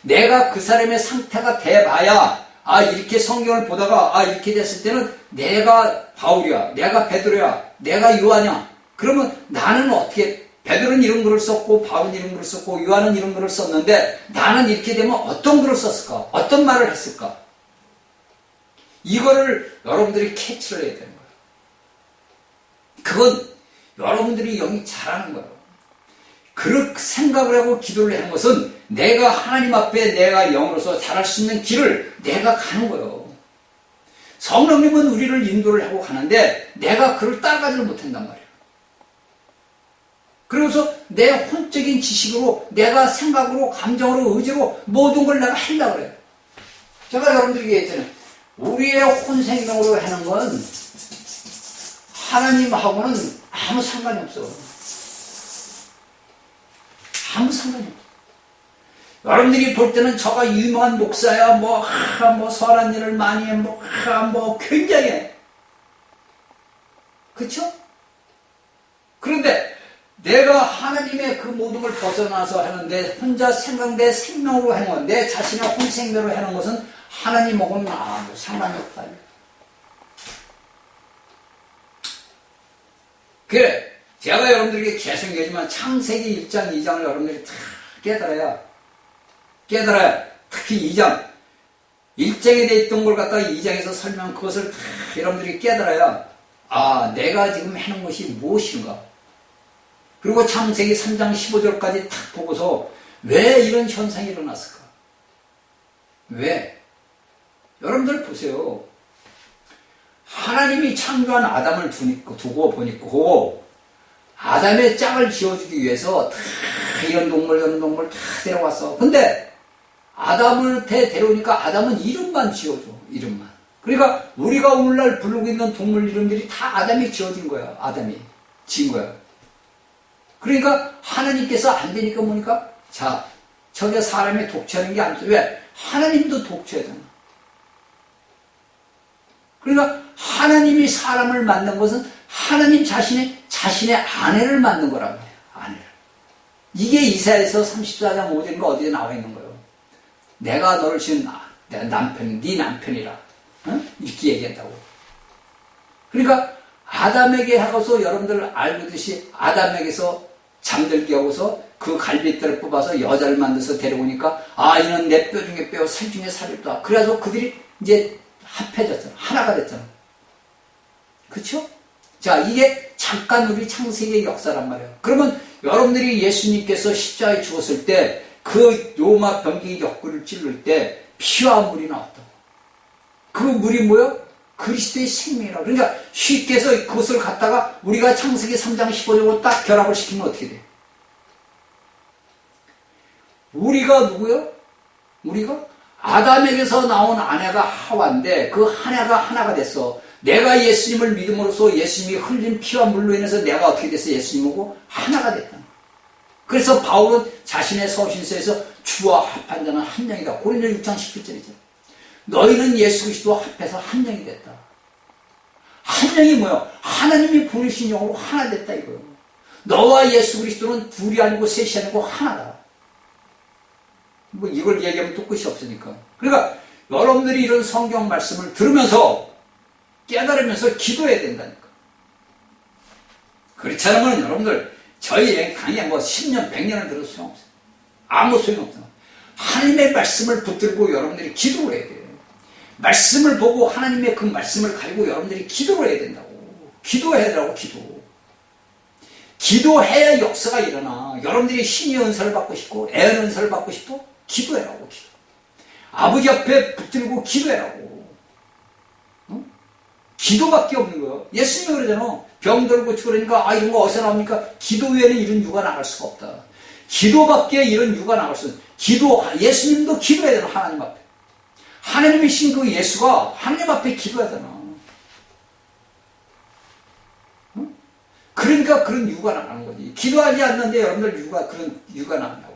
내가 그 사람의 상태가 돼봐야 이렇게 성경을 보다가 이렇게 됐을 때는 내가 바울이야, 내가 베드로야, 내가 요한이야. 그러면 나는 어떻게 베드로는 이런 글을 썼고 바울은 이런 글을 썼고 요한은 이런 글을 썼는데 나는 이렇게 되면 어떤 글을 썼을까? 어떤 말을 했을까? 이거를 여러분들이 캐치를 해야 되는 거예요. 그건 여러분들이 영이 잘하는 거예요. 그렇게 생각을 하고 기도를 하는 것은 내가 하나님 앞에 내가 영으로서 잘할 수 있는 길을 내가 가는 거예요. 성령님은 우리를 인도를 하고 가는데 내가 그를 따라가지를 못한단 말이에요. 그러면서 내 혼적인 지식으로 내가 생각으로 감정으로 의지로 모든 걸 내가 하려고 그래요. 제가 여러분들에게 얘기했잖아요. 우리의 혼생명으로 하는 건 하나님하고는 아무 상관이 없어. 아무 상관이 없어. 여러분들이 볼 때는 저가 유명한 목사야, 선한 일을 많이 해, 굉장해. 그쵸? 그런데 내가 하나님의 그 모든 걸 벗어나서 하는데 혼자 생각내 생명으로 하는 건 내 자신의 혼생명으로 하는 것은 하나님하고는 아무 상관이 없다. 그래, 제가 여러분들에게 계속 얘기하지만 창세기 1장, 2장을 여러분들이 다 깨달아야 특히 2장 1장에 돼 있던 걸 갖다가 2장에서 설명 그것을 다 여러분들이 깨달아야 내가 지금 하는 것이 무엇인가 그리고 창세기 3장 15절까지 탁 보고서 왜 이런 현상이 일어났을까? 왜? 여러분들 보세요. 하나님이 창조한 아담을 두고 보니까 아담의 짝을 지어주기 위해서 다 이런 동물 저런 동물 다 데려왔어. 근데 아담을 데려오니까 아담은 이름만 지어줘. 이름만. 그러니까 우리가 오늘날 부르고 있는 동물 이름들이 다 아담이 지어진 거야. 아담이 지은 거야. 그러니까 하나님께서 안 되니까 뭐니까 저게 사람이 독취하는 게 아니죠. 왜? 하나님도 독초하잖아. 그러니까 하나님이 사람을 만든 것은 하나님 자신의 아내를 만든 거란 말이에요. 아내를. 이게 이사야서 34장 5절인가 어디에 나와 있는 거예요. 내가 너를 지은 내 남편, 네 남편이라. 이렇게 얘기한다고. 그러니까 아담에게 하고서 여러분들 알듯이 아담에게서 잠들게 하고서 그 갈빗대를 뽑아서 여자를 만들어서 데려오니까 이는 내 뼈 중에 뼈, 살 중에 살이다. 그래서 그들이 이제 합해졌잖아. 하나가 됐잖아. 그쵸? 자, 이게 잠깐 우리 창세기의 역사란 말이에요. 그러면 여러분들이 예수님께서 십자가에 죽었을 때 그 로마 병기 옆구리를 찔릴 때 피와 물이 나왔다고. 그 물이 뭐예요? 그리스도의 생명이라고. 그러니까 쉽게 해서 그것을 갖다가 우리가 창세기 3장 15절로 딱 결합을 시키면 어떻게 돼? 우리가 누구요? 우리가 아담에게서 나온 아내가 하와인데 그 아내가 하나가 됐어. 내가 예수님을 믿음으로써 예수님이 흘린 피와 물로 인해서 내가 어떻게 됐어? 예수님하고 하나가 됐다. 그래서 바울은 자신의 서신서에서 주와 합한 자는 한 영이다. 고린도 6장 17절이죠. 너희는 예수 그리스도와 합해서 한 영이 됐다. 한 영이 뭐야? 하나님이 보내신 영으로 하나 됐다 이거예요. 너와 예수 그리스도는 둘이 아니고 셋이 아니고 하나다. 뭐 이걸 얘기하면 또 끝이 없으니까. 그러니까 여러분들이 이런 성경 말씀을 들으면서 깨달으면서 기도해야 된다니까. 그렇지 않으면 여러분들 저희 강의에 뭐 10년, 100년을 들어도 소용없어요. 아무 소용없어요. 하나님의 말씀을 붙들고 여러분들이 기도를 해야 돼요. 말씀을 보고 하나님의 그 말씀을 가지고 여러분들이 기도를 해야 된다고. 기도해야 되라고, 기도. 기도해야 역사가 일어나. 여러분들이 신의 은사를 받고 싶고 애언 은사를 받고 싶어? 기도해라고, 기도. 아버지 앞에 붙들고 기도해라고. 응? 기도밖에 없는 거예요. 예수님이 그러잖아. 병들 고치고 그러니까 이런 거 어디서 나옵니까? 기도 외에는 이런 유가 나갈 수가 없다. 기도밖에 이런 유가 나갈 수 없다. 예수님도 기도해야 되나 하나님 앞에. 하나님이신 그 예수가 하나님 앞에 기도해야 되나. 응? 그러니까 그런 유가 나가는 거지. 기도하지 않는데 여러분들 그런 유가 나간다고.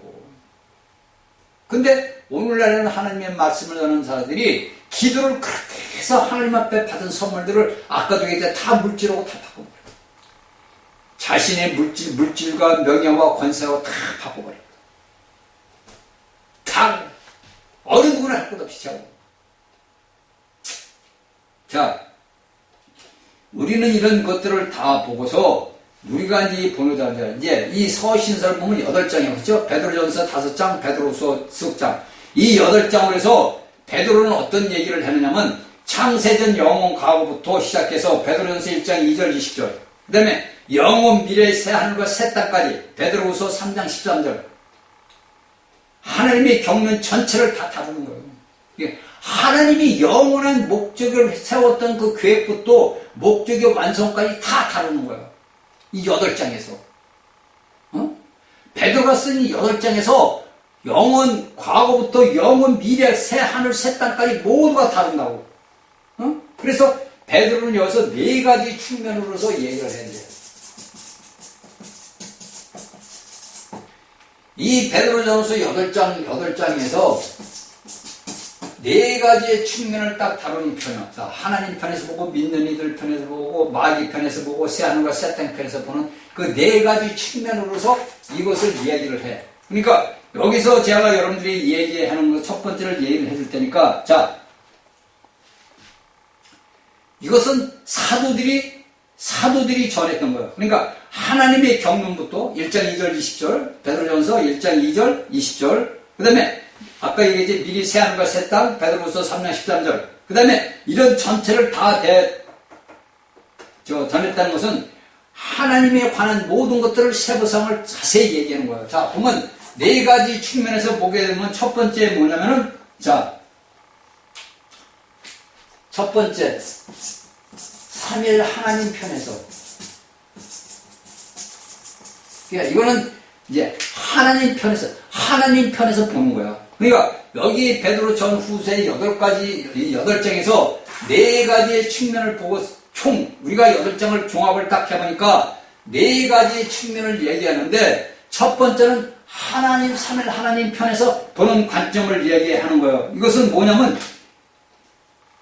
근데 오늘날에는 하나님의 말씀을 하는 사람들이 기도를 그렇게 해서 하나님 앞에 받은 선물들을 아까도 얘기했는데 다 물질하고 다 바꿔버려. 자신의 물질과 명예와 권세하고 다 바꿔버려. 다 어느 누구나 할 것 없이 차고. 자, 우리는 이런 것들을 다 보고서 우리가 이제 보노자 이제 이 서신서를 보면 8장이에요. 그렇죠? 베드로전서 5장, 베드로서 10장. 이 8장을 해서 베드로는 어떤 얘기를 하느냐면 창세전 영원 과거부터 시작해서 베드로전서 1장 2절 20절. 그 다음에 영원 미래의 새 하늘과 새 땅까지 베드로후서 3장 13절. 하나님의 경륜 전체를 다 다루는 거예요. 하나님이 영원한 목적을 세웠던 그 계획부터 목적의 완성까지 다 다루는 거예요. 이 8장에서. 베드로가 쓴 이 8장에서 영원 과거부터 영원 미래 새 하늘 새 땅까지 모두가 다룬다고. 그래서 베드로는 여기서 4가지 측면으로서 얘기를 해야 돼요. 이 베드로전서 8장에서 4가지의 측면을 딱 다루는 편이야. 자, 하나님 편에서 보고 믿는 이들 편에서 보고 마귀 편에서 보고 새하늘과 새 땅 편에서 보는 그 4가지 측면으로서 이것을 이야기를 해. 그러니까 여기서 제가 여러분들이 얘기하는 거 첫 번째를 얘기를 해줄 테니까 자, 이것은 사도들이 전했던 거예요. 그러니까 하나님의 경륜부터 1장 2절 20절 베드로전서 1장 2절 20절 그 다음에 아까 얘기했지 미리 새하늘과 새 땅 베드로후서 3장 13절 그 다음에 이런 전체를 다 전했다는 것은 하나님에 관한 모든 것들을 세부상을 자세히 얘기하는 거예요. 자, 보면 4가지 측면에서 보게 되면 첫 번째 뭐냐면은 자, 첫 번째 삼일 하나님 편에서 그러니까 이거는 이제 하나님 편에서 보는 거야. 그러니까 여기 베드로 전후서의 8장에서 4가지의 측면을 보고 총 우리가 8장을 종합을 딱 해보니까 4가지 측면을 얘기하는데 첫 번째는 하나님, 삼일 하나님 편에서 보는 관점을 이야기하는 거예요. 이것은 뭐냐면,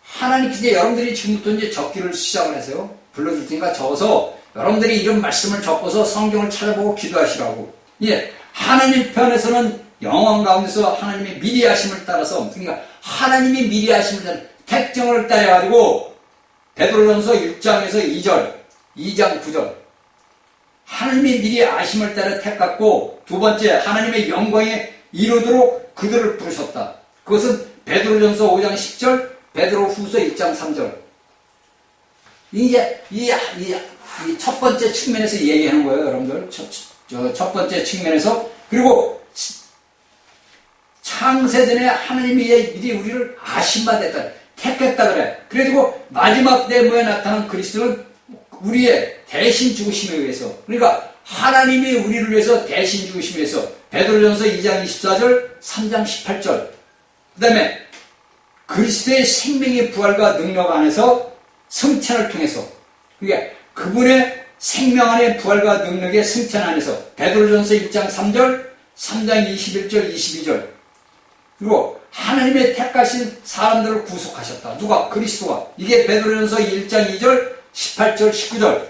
하나님께서 여러분들이 지금부터 이제 적기를 시작을 하세요. 불러줄 테니까 적어서 여러분들이 이런 말씀을 적어서 성경을 찾아보고 기도하시라고. 예, 하나님 편에서는 영원 가운데서 하나님의 미리 하심을 따라서, 그러니까 하나님이 미리 하심을 따라 택정을 따라가지고 베드로전서 1장에서 2절, 2장 9절 하나님이 미리 아심을 따라 택갖고, 두 번째 하나님의 영광에 이르도록 그들을 부르셨다. 그것은 베드로전서 5장 10절, 베드로후서 1장 3절. 이제 이 첫 번째 측면에서 얘기하는 거예요, 여러분들. 첫 번째 측면에서. 그리고 창세전에 하나님이 미리 우리를 아심만 했다, 택했다 그래. 그래가지고 마지막 때에 나타난 그리스도는 우리의 대신 죽으심에 의해서, 그러니까 하나님이 우리를 위해서 대신 죽으심에 의해서 베드로전서 2장 24절, 3장 18절. 그 다음에 그리스도의 생명의 부활과 능력 안에서 승천을 통해서, 그게 그분의 생명 안의 부활과 능력의 승천 안에서 베드로전서 1장 3절, 3장 21절, 22절. 그리고 하나님의 택하신 사람들을 구속하셨다. 누가? 그리스도가. 이게 베드로전서 1장 2절, 18절, 19절.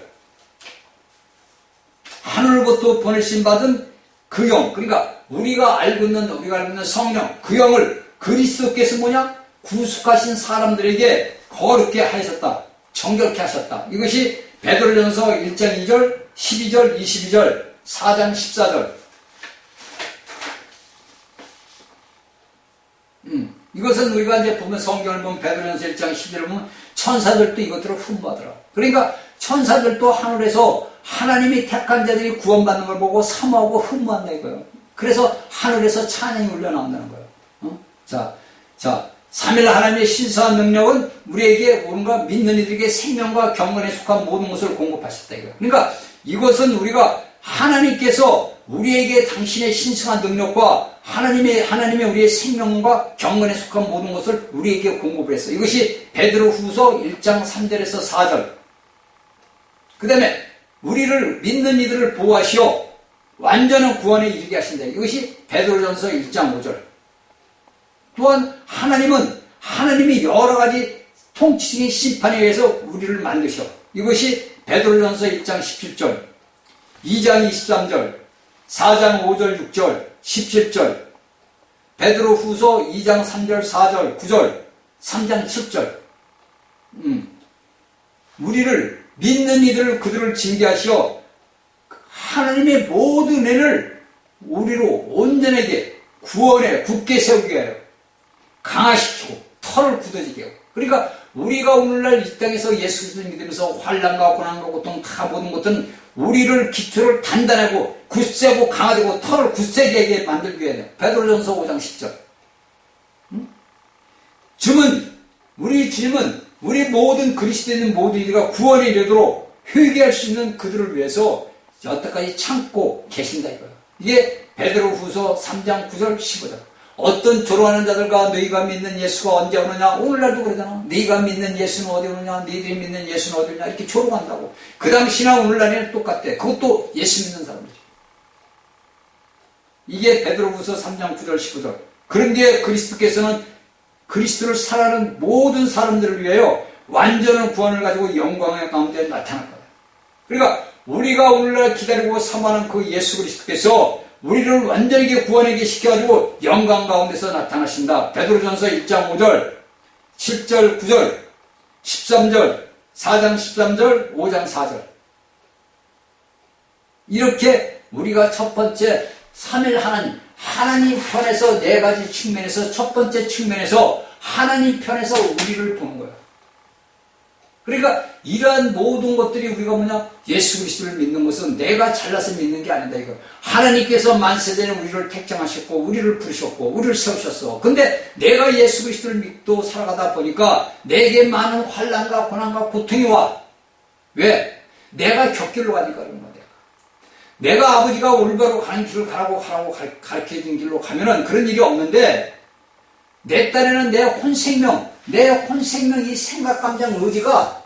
하늘로부터 보내신 받은 그 영, 그러니까 우리가 알고 있는 성령, 그 영을 그리스도께서 뭐냐? 구속하신 사람들에게 거룩게 하셨다. 정결케 하셨다. 이것이 베드로전서 1장 2절, 12절, 22절, 4장 14절. 이것은 우리가 이제 보면 성경을 보면 베드로전서 1장 12절을 보면 천사들도 이것들을 흠모하더라. 그러니까 천사들도 하늘에서 하나님이 택한 자들이 구원받는 걸 보고 사모하고 흠모한다 이거예요. 그래서 하늘에서 찬양이 울려나온다는 거예요. 자, 삼일 하나님의 신성한 능력은 우리에게 뭔가 믿는 이들에게 생명과 경건에 속한 모든 것을 공급하셨다 이거예요. 그러니까 이것은 우리가 하나님께서 우리에게 당신의 신성한 능력과 하나님의 우리의 생명과 경건에 속한 모든 것을 우리에게 공급을 했어요. 이것이 베드로후서 1장 3절에서 4절. 그 다음에 우리를 믿는 이들을 보호하시어 완전한 구원에 이르게 하신다. 이것이 베드로전서 1장 5절. 또한 하나님이 여러 가지 통치적인 심판에 의해서 우리를 만드셔. 이것이 베드로전서 1장 17절, 2장 23절, 4장 5절, 6절, 17절, 베드로후서 2장 3절, 4절, 9절, 3장 7절. 우리를 믿는 이들을 그들을 징계하시어 하나님의 모든 은혜를 우리로 온전하게 구원에 굳게 세우게 하여 강화시키고 털을 굳어지게 하고. 그러니까 우리가 오늘날 이 땅에서 예수 그리스도를 믿으면서 환난과 고난과 고통 다 모든 것들은 우리를 기초를 단단하고 굳세고 강화되고 털을 굳세게 만들기 위해 베드로전서 5장 10절. 우리 주님은 우리 모든 그리스도인 모든 이들과 구원에 이르도록 회개할 수 있는 그들을 위해서 여태까지 참고 계신다 이거예요. 이게 베드로후서 3장 9절 15절. 어떤 조롱하는 자들과 너희가 믿는 예수가 언제 오느냐? 오늘날도 그러잖아. 너희가 믿는 예수는 어디 오느냐? 너희들이 믿는 예수는 어디 오느냐? 이렇게 조롱한다고. 그 당시나 오늘날에는 똑같대. 그것도 예수 믿는 사람들이. 이게 베드로후서 3장 9절 19절. 그런데 그리스도께서는 그리스도를 사랑하는 모든 사람들을 위하여 완전한 구원을 가지고 영광의 가운데 나타날 거다. 그러니까 우리가 오늘날 기다리고 사모하는 그 예수 그리스도께서 우리를 완전하게 구원하게 시켜가지고 영광 가운데서 나타나신다. 베드로전서 1장 5절, 7절, 9절, 13절, 4장 13절, 5장 4절. 이렇게 우리가 첫 번째 삼일 하나님 편에서 네 가지 측면에서 첫 번째 측면에서 하나님 편에서 우리를 보는 거예요. 그러니까 이러한 모든 것들이 우리가 뭐냐? 예수 그리스도를 믿는 것은 내가 잘나서 믿는 게 아니다 이거. 하나님께서 만세전에 우리를 택정하셨고 우리를 부르셨고 우리를 세우셨어. 근데 내가 예수 그리스도를 믿고 살아가다 보니까 내게 많은 환난과 고난과 고통이 와. 왜? 내가 곁길로 가니까 그런 거야. 내가 아버지가 올바로 가는 길을 가라고 가르쳐준 길로 가면은 그런 일이 없는데 내 딴에는 내 혼생명 이 생각, 감정, 의지가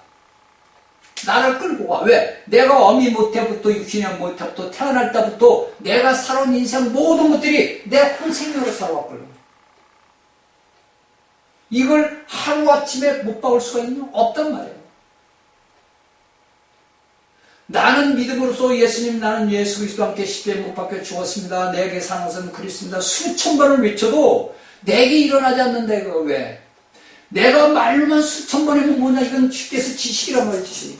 나를 끌고 가. 왜? 내가 어미 모태부터 육신의 모태부터 태어날 때부터 내가 살아온 인생 모든 것들이 내 혼생으로 살아왔거든. 이걸 하루아침에 못 박을 수가 있냐? 없단 말이에요. 나는 믿음으로써 예수님, 나는 예수 그리스도와 함께 십자가에 못 박혀 죽었습니다. 내게 사는 것은 그리스도입니다. 수천 번을 외쳐도 내게 일어나지 않는다. 이거 왜? 내가 말로만 수천 번 해도 뭐냐? 이건 주께서 지식이란 말이지.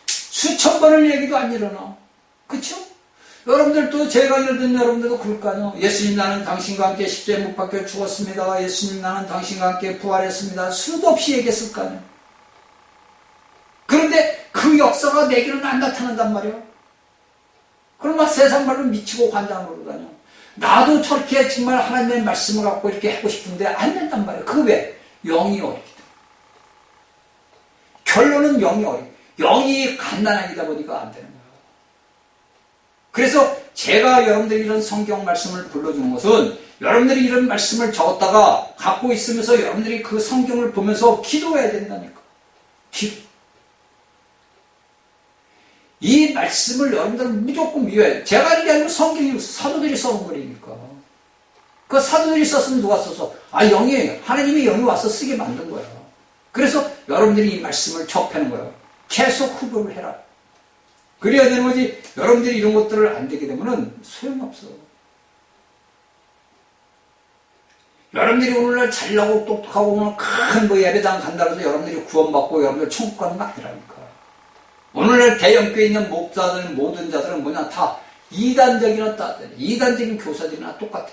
수천 번을 얘기도 안 일어나. 그쵸? 여러분들도 제가 예를 들면 여러분들도 그럴 거 아니에요. 예수님, 나는 당신과 함께 십자가에 못 박혀 죽었습니다. 예수님, 나는 당신과 함께 부활했습니다. 수도 없이 얘기했을 거 아니에요. 그런데 그 역사가 내게는 안 나타난단 말이에요. 그러면 세상 말로 미치고 환장을 그러다녀. 나도 저렇게 정말 하나님의 말씀을 갖고 이렇게 하고 싶은데 안 된단 말이에요. 그거 왜? 영이 어리기 때문에. 결론은 영이 어리. 영이 갓난아기다 보니까 안 되는 거예요. 그래서 제가 여러분들이 이런 성경 말씀을 불러주는 것은 여러분들이 이런 말씀을 적었다가 갖고 있으면서 여러분들이 그 성경을 보면서 기도해야 된다니까. 기도. 이 말씀을 여러분들은 무조건 미워해요. 제가 하는 게 아니고 성경이 사도들이 써온 거니까. 그 사도들이 썼으면 누가 써서? 영이, 하나님이 영이 와서 쓰게 만든 거예요. 그래서 여러분들이 이 말씀을 접하는 거예요. 계속 흡입을 해라. 그래야 되는 거지. 여러분들이 이런 것들을 안 되게 되면은 소용없어. 여러분들이 오늘날 잘나고 똑똑하고 오늘 큰 예배당 간다고 해서 여러분들이 구원받고 여러분들 천국 가는 거 아니라니까. 오늘날 대형교회에 있는 목사들, 모든 자들은 뭐냐, 다 이단적이나 이단적인 교사들이나 똑같아.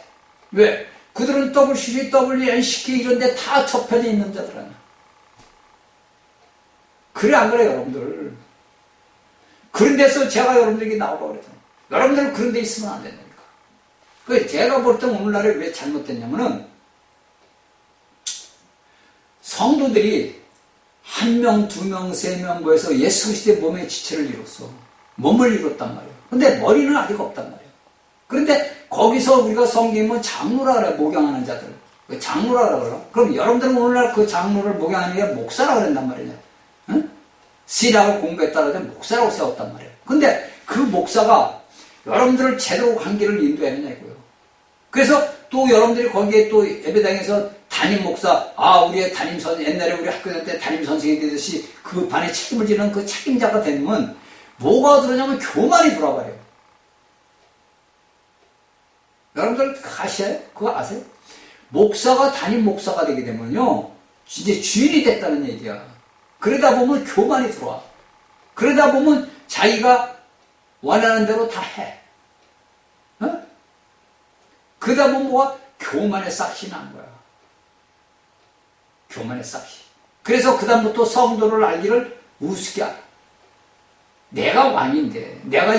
왜? 그들은 WCC, WNCK 이런 데 다 접혀져 있는 자들 아니야. 그래, 안 그래, 여러분들? 그런 데서 제가 여러분들에게 나오라고 그랬잖아요. 여러분들은 그런 데 있으면 안 된다니까. 그 제가 볼 때 오늘날에 왜 잘못됐냐면은, 성도들이 한 명, 두 명, 세 명 모여서 예수 그리스도의 몸의 지체를 이뤘어. 몸을 이뤘단 말이에요. 근데 머리는 아직 없단 말이에요. 그런데 거기서 우리가 성경이면 장로라 그래, 목양하는 자들. 장로라 그래. 그럼 여러분들은 오늘날 그 장로를 목양하는 게 목사라 그랬단 말이냐. 응? 신학을 공부했다 그러자 목사라고 세웠단 말이에요. 근데 그 목사가 여러분들을 제대로 관계를 인도해야 되냐고요. 그래서 또 여러분들이 거기에 또 예배당에서 담임 목사, 우리의 옛날에 우리 학교 다닐 때 담임 선생님이 되듯이 그 반에 책임을 지는 그 책임자가 되면 뭐가 들어냐면 교만이 돌아버려요. 여러분들 아셔요? 그거 아세요? 목사가 담임 목사가 되게 되면요, 이제 주인이 됐다는 얘기야. 그러다 보면 교만이 들어와. 그러다 보면 자기가 원하는 대로 다 해. 어? 그러다 보면 뭐가 교만의 싹이 난 거야. 교만의 싹이. 그래서 그다음부터 성도를 알기를 우습게 알아. 내가 왕인데, 내가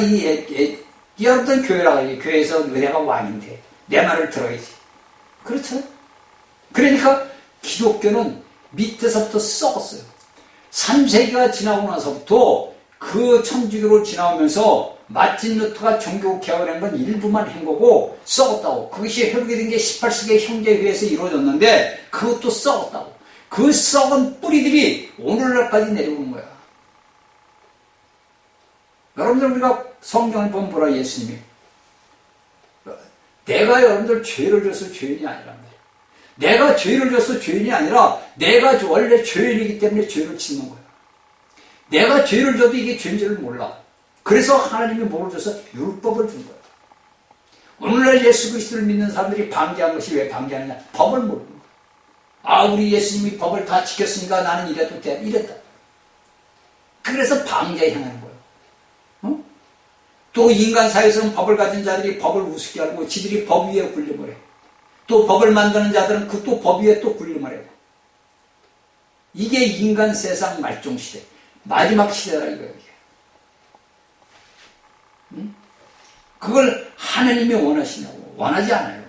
여러분들 교회라고 해요. 교회에서 내가 왕인데, 내 말을 들어야지. 그렇죠? 그러니까 기독교는 밑에서부터 썩었어요. 3세기가 지나고 나서부터 그 천주교로 지나오면서 마틴 루터가 종교 개혁을 한 건 일부만 한 거고 썩었다고. 그것이 회복이 된 게 18세기 형제회에서 이루어졌는데 그것도 썩었다고. 그 썩은 뿌리들이 오늘날까지 내려오는 거야. 여러분들 우리가 성경을 보면 보라, 예수님이 내가 여러분들 죄를 져서 죄인이 아니란 말이야. 내가 죄를 져서 죄인이 아니라 내가 원래 죄인이기 때문에 죄를 짓는 거야. 내가 죄를 져도 이게 죄인 줄을 몰라. 그래서 하나님이 뭐를 줘서 율법을 준 거야. 오늘날 예수 그리스도를 믿는 사람들이 방기한 것이 왜 방기하느냐? 법을 모르는 거야. 우리 예수님이 법을 다 지켰으니까 나는 이래도 돼. 이랬다. 그래서 방기에 향하는 거야. 어? 또 인간 사회에서는 법을 가진 자들이 법을 우습게 알고 지들이 법 위에 군림을 해. 또 법을 만드는 자들은 그 또 법 위에 또 군림을 해. 이게 인간 세상 말종 시대. 마지막 시대다 이거예요. 응? 그걸 하나님이 원하시냐고. 원하지 않아요.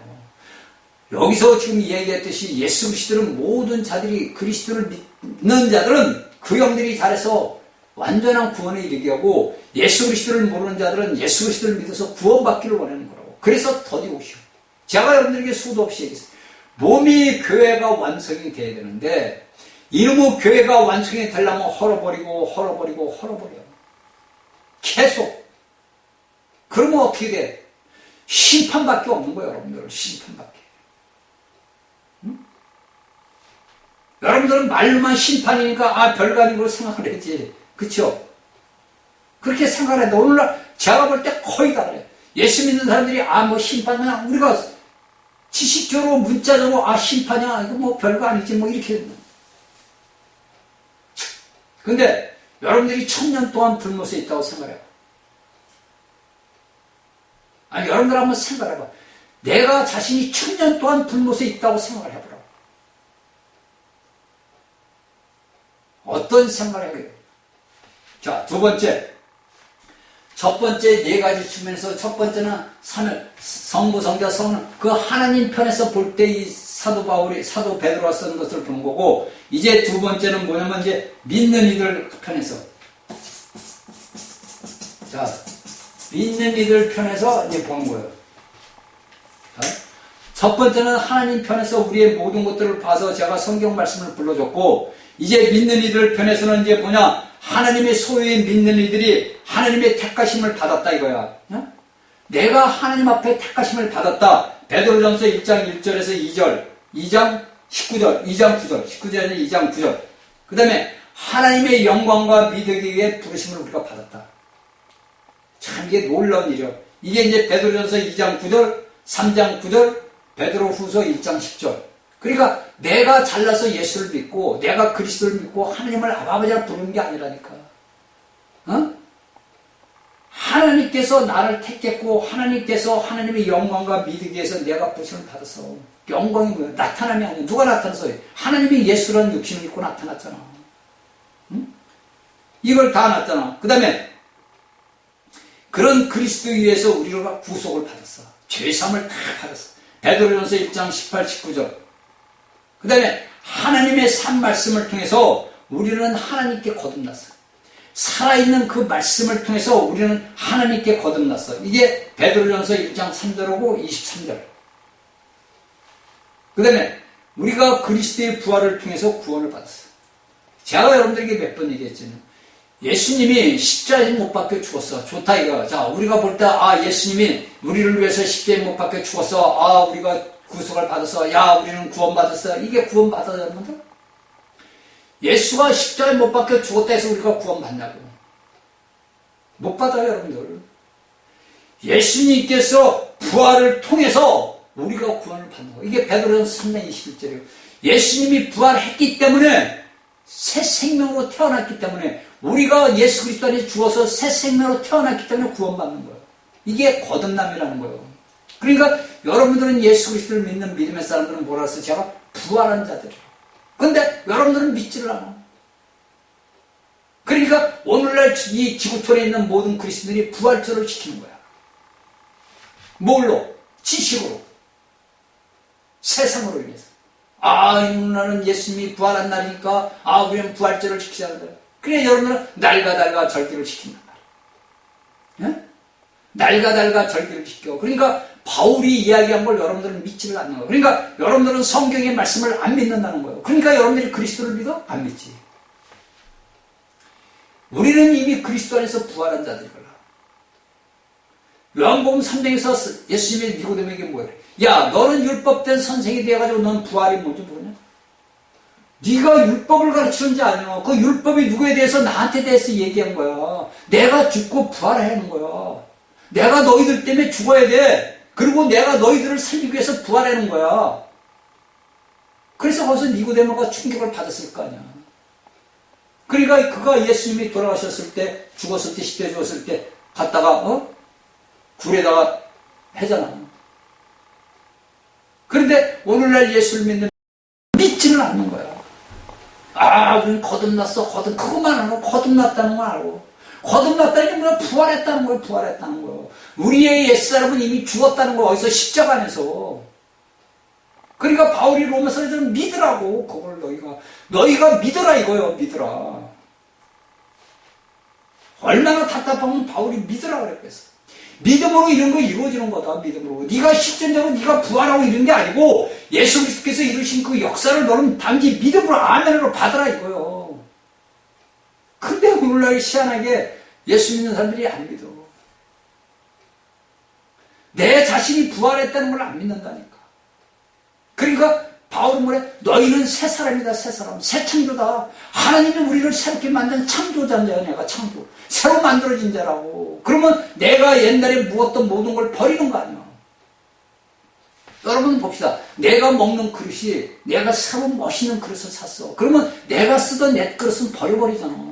여기서 지금 얘기했듯이 예수 그리스도는 모든 자들이 그리스도를 믿는 자들은 그 영들이 잘해서 완전한 구원에 이르게 하고 예수 그리스도를 모르는 자들은 예수 그리스도를 믿어서 구원받기를 원하는 거라고. 그래서 더디 오시오. 제가 여러분들에게 수도 없이 얘기했어요. 몸이 교회가 완성이 돼야 되는데 이놈의 교회가 완성이 되려면 헐어버리고 계속. 그러면 어떻게 돼? 심판밖에 없는 거예요, 여러분들. 심판밖에. 응? 여러분들은 말로만 심판이니까 별거 아니고 생각을 하지. 그쵸? 그렇게 생각을 해도 오늘날 제가 볼 때 거의 다 그래요. 예수 믿는 사람들이 뭐 심판이야. 우리가 지식적으로 문자적으로 심판이야. 이거 뭐 별거 아니지. 뭐 이렇게. 근데 여러분들이 1000년 동안 불못에 있다고 생각해요. 아니, 여러분들 한번 생각해봐. 내가 자신이 1000년 동안 불못에 있다고 생각을 해보라. 어떤 생각을 해야 돼요? 자, 두 번째. 첫 번째 네 가지 측면에서 첫 번째는 성부, 성자, 성은 그 하나님 편에서 볼 때 이 사도 베드로가 쓴 것을 보는 거고, 이제 두 번째는 뭐냐면 이제 믿는 이들 편에서. 자, 믿는 이들 편에서 이제 보는 거예요. 자, 첫 번째는 하나님 편에서 우리의 모든 것들을 봐서 제가 성경 말씀을 불러줬고, 이제 믿는 이들 편에서는 이제 뭐냐, 하나님의 소유의 믿는 이들이 하나님의 택하심을 받았다 이거야. 어? 내가 하나님 앞에 택하심을 받았다. 베드로전서 1장 1절에서 2절, 2장 19절, 2장 9절, 19절에서 2장 9절. 그 다음에 하나님의 영광과 믿기 위해 부르심을 우리가 받았다. 참 이게 놀라운 일이요. 이게 이제 베드로전서 2장 9절, 3장 9절, 베드로후서 1장 10절. 그러니까 내가 잘나서 예수를 믿고 내가 그리스도를 믿고 하나님을 아버지라 부르는 게 아니라니까. 어? 하나님께서 나를 택했고 하나님께서 하나님의 영광과 믿기 위해서 내가 부르심을 받았어. 영광이 뭐야? 나타남이 아니야. 누가 나타났어요? 하나님이 예수라는 육신을 입고 나타났잖아. 응? 이걸 다 놨잖아. 그 다음에 그런 그리스도 위해서 우리가 구속을 받았어. 죄사함을 다 받았어. 베드로전서 1장 18, 19절. 그 다음에 하나님의 산 말씀을 통해서 우리는 하나님께 거듭났어. 살아있는 그 말씀을 통해서 우리는 하나님께 거듭났어. 이게 베드로전서 1장 3절하고 23절. 그 다음에 우리가 그리스도의 부활을 통해서 구원을 받았어. 제가 여러분들에게 몇 번 얘기했잖아요. 예수님이 십자가에 못 박혀 죽었어. 좋다 이거. 자, 우리가 볼 때 예수님이 우리를 위해서 십자가에 못 박혀 죽었어. 우리가 구속을 받았어. 우리는 구원받았어. 이게 구원받아요, 여러분들? 예수가 십자가에 못 박혀 죽었다 해서 우리가 구원받냐고. 못 받아요, 여러분들. 예수님께서 부활을 통해서 우리가 구원을 받는 거예요. 이게 베드로전서 3장 21절이에요. 예수님이 부활했기 때문에 새 생명으로 태어났기 때문에 우리가 예수 그리스도 안에 죽어서 새 생명으로 태어났기 때문에 구원받는 거예요. 이게 거듭남이라는 거예요. 그러니까 여러분들은 예수 그리스도를 믿는 믿음의 사람들은 뭐라 해서 제가 부활한 자들이에요. 근데 여러분들은 믿지를 않아. 그러니까 오늘날 이 지구촌에 있는 모든 그리스도인들이 부활절을 지키는 거야. 뭘로? 지식으로. 세상으로 인해서. 오늘은 예수님이 부활한 날이니까 우리는 부활절을 지키자는 거야. 그래 여러분들은 날가 절기를 지킨단 말이야. 예? 날가 절기를 지켜. 그러니까 바울이 이야기한 걸 여러분들은 믿지를 않는 거예요. 그러니까 여러분들은 성경의 말씀을 안 믿는다는 거예요. 그러니까 여러분들이 그리스도를 믿어? 안 믿지. 우리는 이미 그리스도 안에서 부활한 자들이거라. 요한복음 3장에서 예수님이 니고데모에게 뭐래? 야, 너는 율법된 선생이 돼가지고 넌 부활이 뭔지 모르냐? 네가 율법을 가르치는 자 아니야. 그 율법이 누구에 대해서 나한테 대해서 얘기한 거야. 내가 죽고 부활하는 거야. 내가 너희들 때문에 죽어야 돼. 그리고 내가 너희들을 살리기 위해서 부활하는 거야. 그래서 거기서 니고데모가 충격을 받았을 거 아니야. 그러니까 그가 예수님이 돌아가셨을 때, 죽었을 때, 십자가에 죽었을 때 갔다가 굴에다가 해잖아. 그런데 오늘날 예수를 믿지는 않는 거야. 우리는 거듭났어. 그것만 알고 거듭났다는 걸 알고. 거듭났다는 게 뭐야? 부활했다는 거예요. 부활했다는 거예요. 우리의 옛사람은 이미 죽었다는 거 어디서 십자가 안에서. 그러니까 바울이 로마서에서는 믿으라고. 그걸 너희가 믿어라 이거예요. 믿어라. 얼마나 답답하면 바울이 믿으라 그랬겠어. 믿음으로 이런 거 이루어지는 거다. 믿음으로. 네가 실전적으로 네가 부활하고 이런 게 아니고 예수 그리스도께서 이루신 그 역사를 너는 단지 믿음으로 아멘으로 받아라 이거요. 근데 오늘날 희한하게 예수 믿는 사람들이 안 믿어. 내 자신이 부활했다는 걸 안 믿는다니까. 그러니까 바울은 뭐래? 너희는 새 사람이다. 새 사람. 새 창조다. 하나님이 우리를 새롭게 만든 창조자인데 내가 창조. 새로 만들어진 자라고. 그러면 내가 옛날에 묵었던 모든 걸 버리는 거 아니야. 여러분 봅시다. 내가 먹는 그릇이 내가 새로 멋있는 그릇을 샀어. 그러면 내가 쓰던 옛 그릇은 버려버리잖아.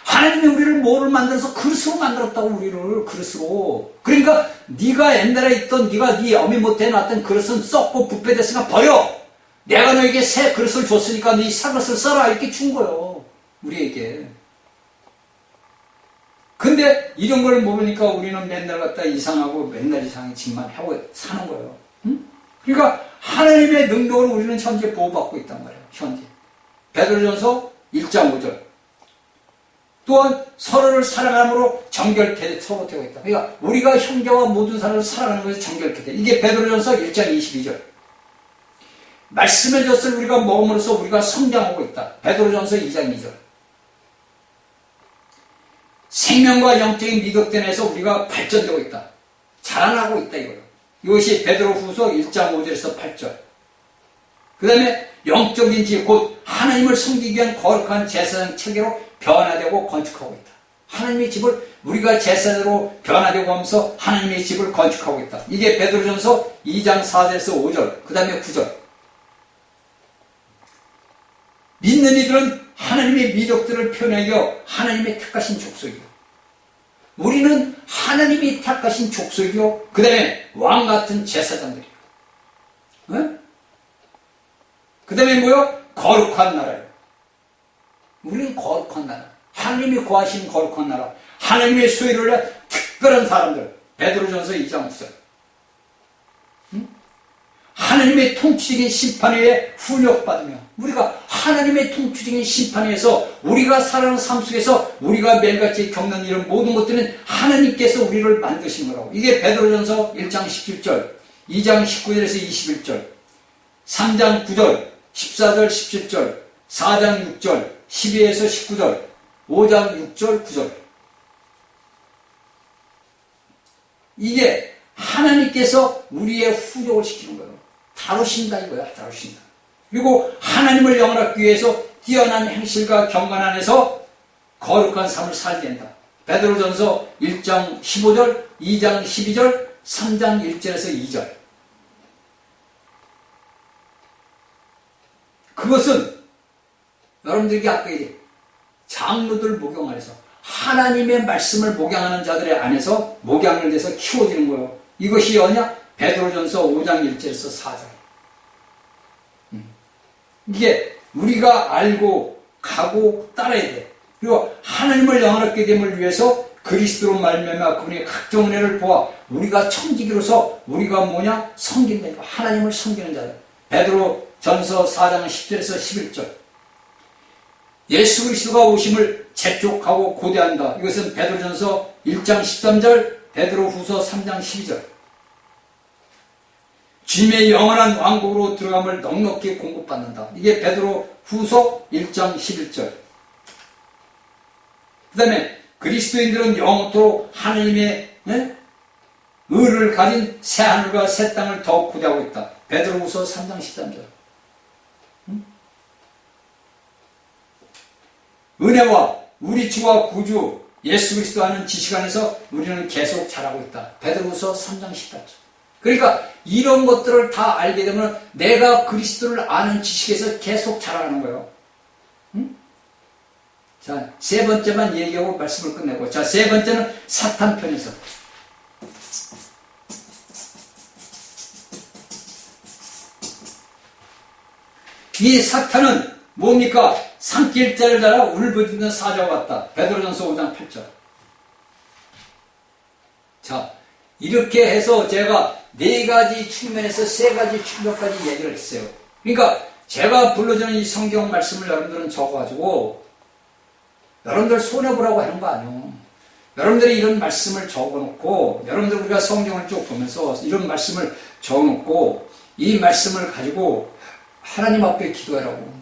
하나님이 우리를 뭐를 만들어서 그릇으로 만들었다고. 우리를 그릇으로. 그러니까 네가 옛날에 있던 네가 네 어미 못해 놨던 그릇은 썩고 부패됐으니까 버려. 내가 너에게 새 그릇을 줬으니까 네 새 그릇을 써라 이렇게 준 거예요. 우리에게. 근데 이런 걸 모르니까 우리는 맨날 갖다 이상하고 맨날 이상하게 짓만 하고 사는 거예요. 응? 그러니까 하나님의 능력으로 우리는 현재 보호받고 있단 말이에요. 현재. 베드로전서 1장 5절. 또한 서로를 사랑함으로 정결케 서로 되고 있다. 그러니까 우리가 형제와 모든 사람을 사랑하는 것이 정결케 돼. 이게 베드로전서 1장 22절. 말씀의 젖을 우리가 먹음으로써 우리가 성장하고 있다. 베드로전서 2장 2절. 생명과 영적인 미덕된에서 우리가 발전되고 있다. 자라나고 있다 이거예요. 이것이 베드로후서 1장 5절에서 8절. 그 다음에 영적인 집, 곧 하나님을 섬기기 위한 거룩한 제사장 체계로 변화되고 건축하고 있다. 하나님의 집을 우리가 제사로 변화되고 하면서 하나님의 집을 건축하고 있다. 이게 베드로전서 2장 4절에서 5절, 그 다음에 9절. 믿는 이들은 하나님의 미덕들을 표현하기 위해 하나님의 택하신 족속이요. 우리는 하나님이 택하신 족속이요. 그 다음에 왕같은 제사장들이요. 어? 그 다음에 뭐요? 거룩한 나라요. 우리는 거룩한 나라. 하나님이 구하신 거룩한 나라. 하나님의 소유를 위한 특별한 사람들. 베드로전서 2장 9절. 하나님의 통치적인 심판에 훈육받으며 우리가 하나님의 통치적인 심판에서 우리가 살아가는 삶 속에서 우리가 매일같이 겪는 이런 모든 것들은 하나님께서 우리를 만드신 거라고. 이게 베드로전서 1장 17절, 2장 19절에서 21절, 3장 9절, 14절, 17절, 4장 6절, 12에서 19절, 5장 6절, 9절. 이게 하나님께서 우리의 훈육을 시키는 거예요. 다루신다 이거야. 다루신다. 그리고 하나님을 영원하기 위해서 뛰어난 행실과 경건 안에서 거룩한 삶을 살게 된다. 베드로전서 1장 15절, 2장 12절, 3장 1절에서 2절. 그것은 여러분들에게 아까 이제 장로들 목양 안에서 하나님의 말씀을 목양하는 자들의 안에서 목양을 해서 키워지는 거예요. 이것이 뭐냐? 베드로전서 5장 1절에서 4절. 이게 우리가 알고 가고 따라야 돼. 그리고 하나님을 영원하게 됨을 위해서 그리스도로 말미암아 그분의 각종 은혜를 보아 우리가 청지기로서 우리가 뭐냐? 섬긴다. 하나님을 섬기는 자들. 베드로전서 4장 10절에서 11절. 예수 그리스도가 오심을 재촉하고 고대한다. 이것은 베드로전서 1장 13절, 베드로후서 3장 12절. 주님의 영원한 왕국으로 들어감을 넉넉히 공급받는다. 이게 베드로후서 1장 11절. 그 다음에 그리스도인들은 영원토록 하나님의 의를 가진 새 하늘과 새 땅을 더욱 구대하고 있다. 베드로후서 3장 13절. 은혜와 우리 주와 구주 예수 그리스도 하는 지식 안에서 우리는 계속 자라고 있다. 베드로후서 3장 18절. 그러니까 이런 것들을 다 알게 되면 내가 그리스도를 아는 지식에서 계속 자라가는 거예요. 응? 자, 세 번째만 얘기하고 말씀을 끝내고. 자, 세 번째는 사탄 편에서. 이 사탄은 뭡니까? 산길자를 따라 울부짖는 사자와 같다. 베드로전서 5장 8절. 자, 이렇게 해서 제가 네 가지 측면에서 세 가지 측면까지 얘기를 했어요. 그러니까 제가 불러주는 이 성경 말씀을 여러분들은 적어가지고 여러분들 손해보라고 하는 거 아니에요. 여러분들이 이런 말씀을 적어놓고, 여러분들 우리가 성경을 쭉 보면서 이런 말씀을 적어놓고, 이 말씀을 가지고 하나님 앞에 기도하라고.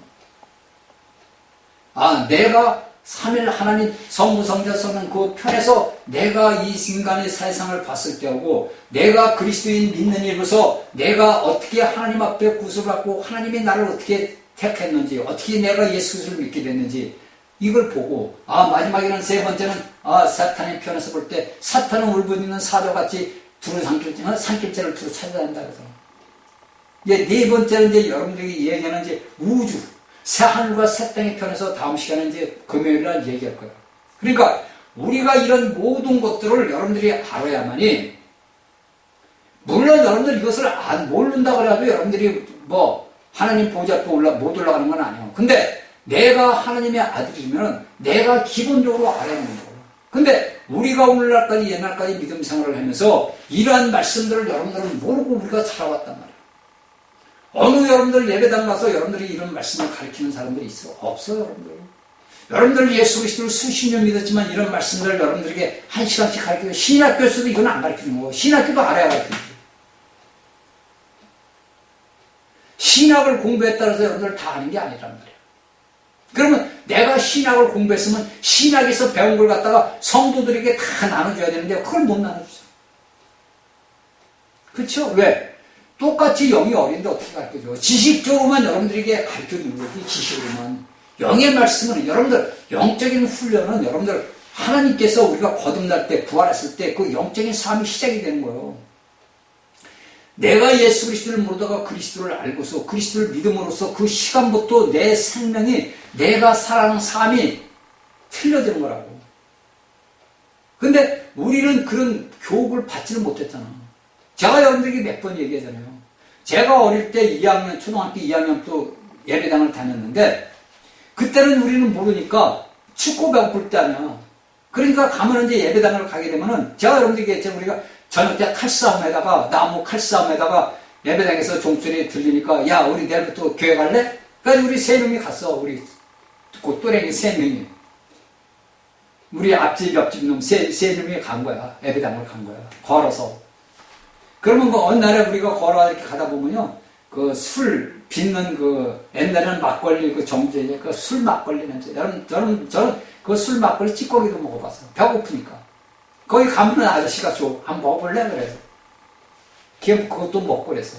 아, 내가 3일 하나님 성부성자 성령 그 편에서 내가 이 인간의 세상을 봤을 때하고 내가 그리스도인 믿는 일로서 내가 어떻게 하나님 앞에 구속받고 하나님이 나를 어떻게 택했는지, 어떻게 내가 예수 그리스도를 믿게 됐는지 이걸 보고, 아, 마지막에는 세 번째는, 아, 사탄의 편에서 볼 때 사탄은 울분 있는 사자같이 두루 산길자를 두루 찾아야 한다 그래서. 이제 네 번째는 이제 여러분들이 얘기하는 이제 우주, 새 하늘과 새 땅의 편에서 다음 시간에 이제 금요일 날 얘기할 거예요. 그러니까 우리가 이런 모든 것들을 여러분들이 알아야만이, 물론 여러분들 이것을 안 모른다 그래도 여러분들이 뭐 하나님 보좌 앞에 못 올라가는 건 아니에요. 근데 내가 하나님의 아들이면 내가 기본적으로 알아야 하는 거예요. 근데 우리가 오늘날까지 옛날까지 믿음 생활을 하면서 이러한 말씀들을 여러분들은 모르고 우리가 살아왔단 말이에요. 어느 여러분들 예배당 가서 여러분들이 이런 말씀을 가르치는 사람들이 있어? 없어요, 여러분들. 여러분들 예수 그리스도를 수십 년 믿었지만 이런 말씀들을 여러분들에게 한 시간씩 가르쳐요. 신학교에서도 이건 안 가르치는 거고, 신학교도 알아야 가르치는 신학을 공부했다 해서 여러분들 다 아는 게 아니란 말이에요. 그러면 내가 신학을 공부했으면 신학에서 배운 걸 갖다가 성도들에게 다 나눠줘야 되는데 그걸 못 나눠주죠. 그렇죠? 왜? 똑같이 영이 어린데 어떻게 가르쳐줘? 지식적으로만 여러분들에게 가르쳐주는 거지, 지식으로만. 영의 말씀은 여러분들, 영적인 훈련은 여러분들 하나님께서 우리가 거듭날 때, 부활했을 때 그 영적인 삶이 시작이 되는 거예요. 내가 예수 그리스도를 모르다가 그리스도를 알고서 그리스도를 믿음으로써 그 시간부터 내 생명이, 내가 살아가는 삶이 틀려지는 거라고. 근데 우리는 그런 교육을 받지는 못했잖아. 제가 여러분들에게 몇 번 얘기하잖아요. 제가 어릴 때 2학년, 초등학교 2학년 또 예배당을 다녔는데, 그때는 우리는 모르니까 축구 배고플 때 아니야. 그러니까 가면 이제 예배당을 가게 되면은, 제가 여러분들에게 했죠. 우리가 저녁 때 칼싸움에다가, 나무 칼싸움에다가 예배당에서 종소리 들리니까, 야, 우리 내일부터 교회 갈래? 그래서 우리 세 명이 갔어. 우리 그 또래기 세 명이. 우리 앞집, 옆집 놈 세 명이 간 거야. 예배당을 간 거야. 걸어서. 그러면 그 어느 날에 우리가 걸어 이렇게 가다 보면요, 그 술 빚는 그 옛날에는 막걸리 그 정제제 그 술 막걸리 냄새. 저는 그 술 막걸리 찌꺼기도 먹어봤어. 배고프니까. 거기 가면 아저씨가 줘. 한번 먹어볼래? 그래서. 그것도 먹고 그래서.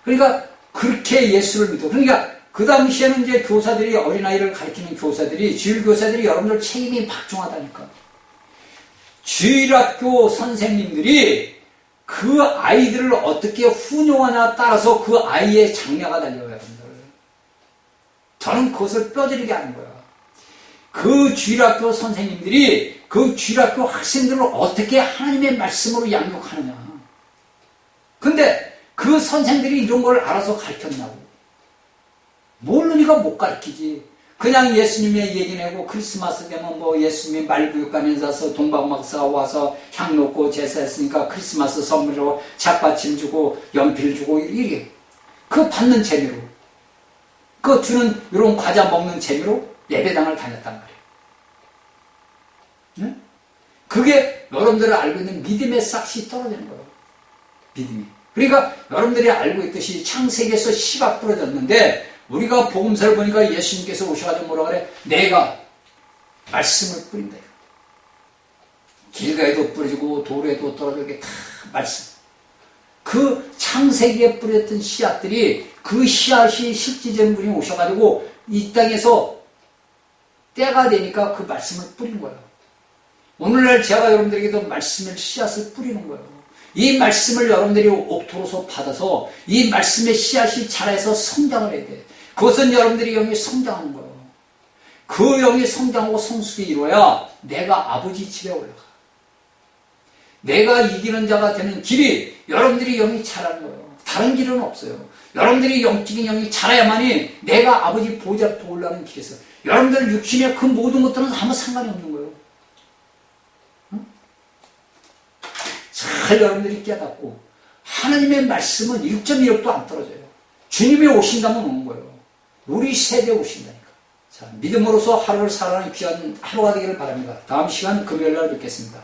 그러니까 그렇게 예수를 믿어. 그러니까 그 당시에는 이제 교사들이, 어린아이를 가르치는 교사들이, 주일교사들이 여러분들 책임이 막중하다니까. 주일학교 선생님들이 그 아이들을 어떻게 훈용하냐에 따라서 그 아이의 장래가 달려요, 여러분들. 저는 그것을 뼈저리게 하는 거야. 그 주일학교 선생님들이 그 주일학교 학생들을 어떻게 하나님의 말씀으로 양육하느냐. 근데 그 선생들이 이런 걸 알아서 가르쳤냐고. 모르니까 못 가르치지. 그냥 예수님의 얘기 내고 크리스마스 되면 뭐 예수님이 말구육간에 가서 동방박사가 와서 향 놓고 제사했으니까 크리스마스 선물로 잣받침 주고 연필 주고 이게 그 받는 재미로, 그 주는 이런 과자 먹는 재미로 예배당을 다녔단 말이에요. 네? 그게 여러분들이 알고 있는 믿음의 싹이 떨어지는 거예요. 믿음이. 그러니까 여러분들이 알고 있듯이 창세기에서 씨가 뿌려졌는데, 우리가 복음서를 보니까 예수님께서 오셔가지고 뭐라 그래? 내가 말씀을 뿌린다. 길가에도 뿌려지고 도로에도 떨어지게 다 말씀. 그 창세기에 뿌렸던 씨앗들이, 그 씨앗이 실제적인 분이 오셔가지고 이 땅에서 때가 되니까 그 말씀을 뿌린 거예요. 오늘날 제가 여러분들에게도 말씀의 씨앗을 뿌리는 거예요. 이 말씀을 여러분들이 옥토로서 받아서 이 말씀의 씨앗이 자라서 성장을 해야 돼. 그것은 여러분들이 영이 성장하는 거예요. 그 영이 성장하고 성숙이 이루어야 내가 아버지 집에 올라가. 내가 이기는 자가 되는 길이 여러분들이 영이 자라는 거예요. 다른 길은 없어요. 여러분들이 영적인 영이 자라야만이 내가 아버지 보좌 앞에 올라가는 길에서, 여러분들 육신의 그 모든 것들은 아무 상관이 없는 거예요. 응? 잘 여러분들이 깨닫고, 하나님의 말씀은 1.1억도 안 떨어져요. 주님이 오신다면 오는 거예요. 우리 세대에 오신다니까. 자, 믿음으로서 하루를 살아가는 귀한 하루가 되기를 바랍니다. 다음 시간 금요일 날 뵙겠습니다.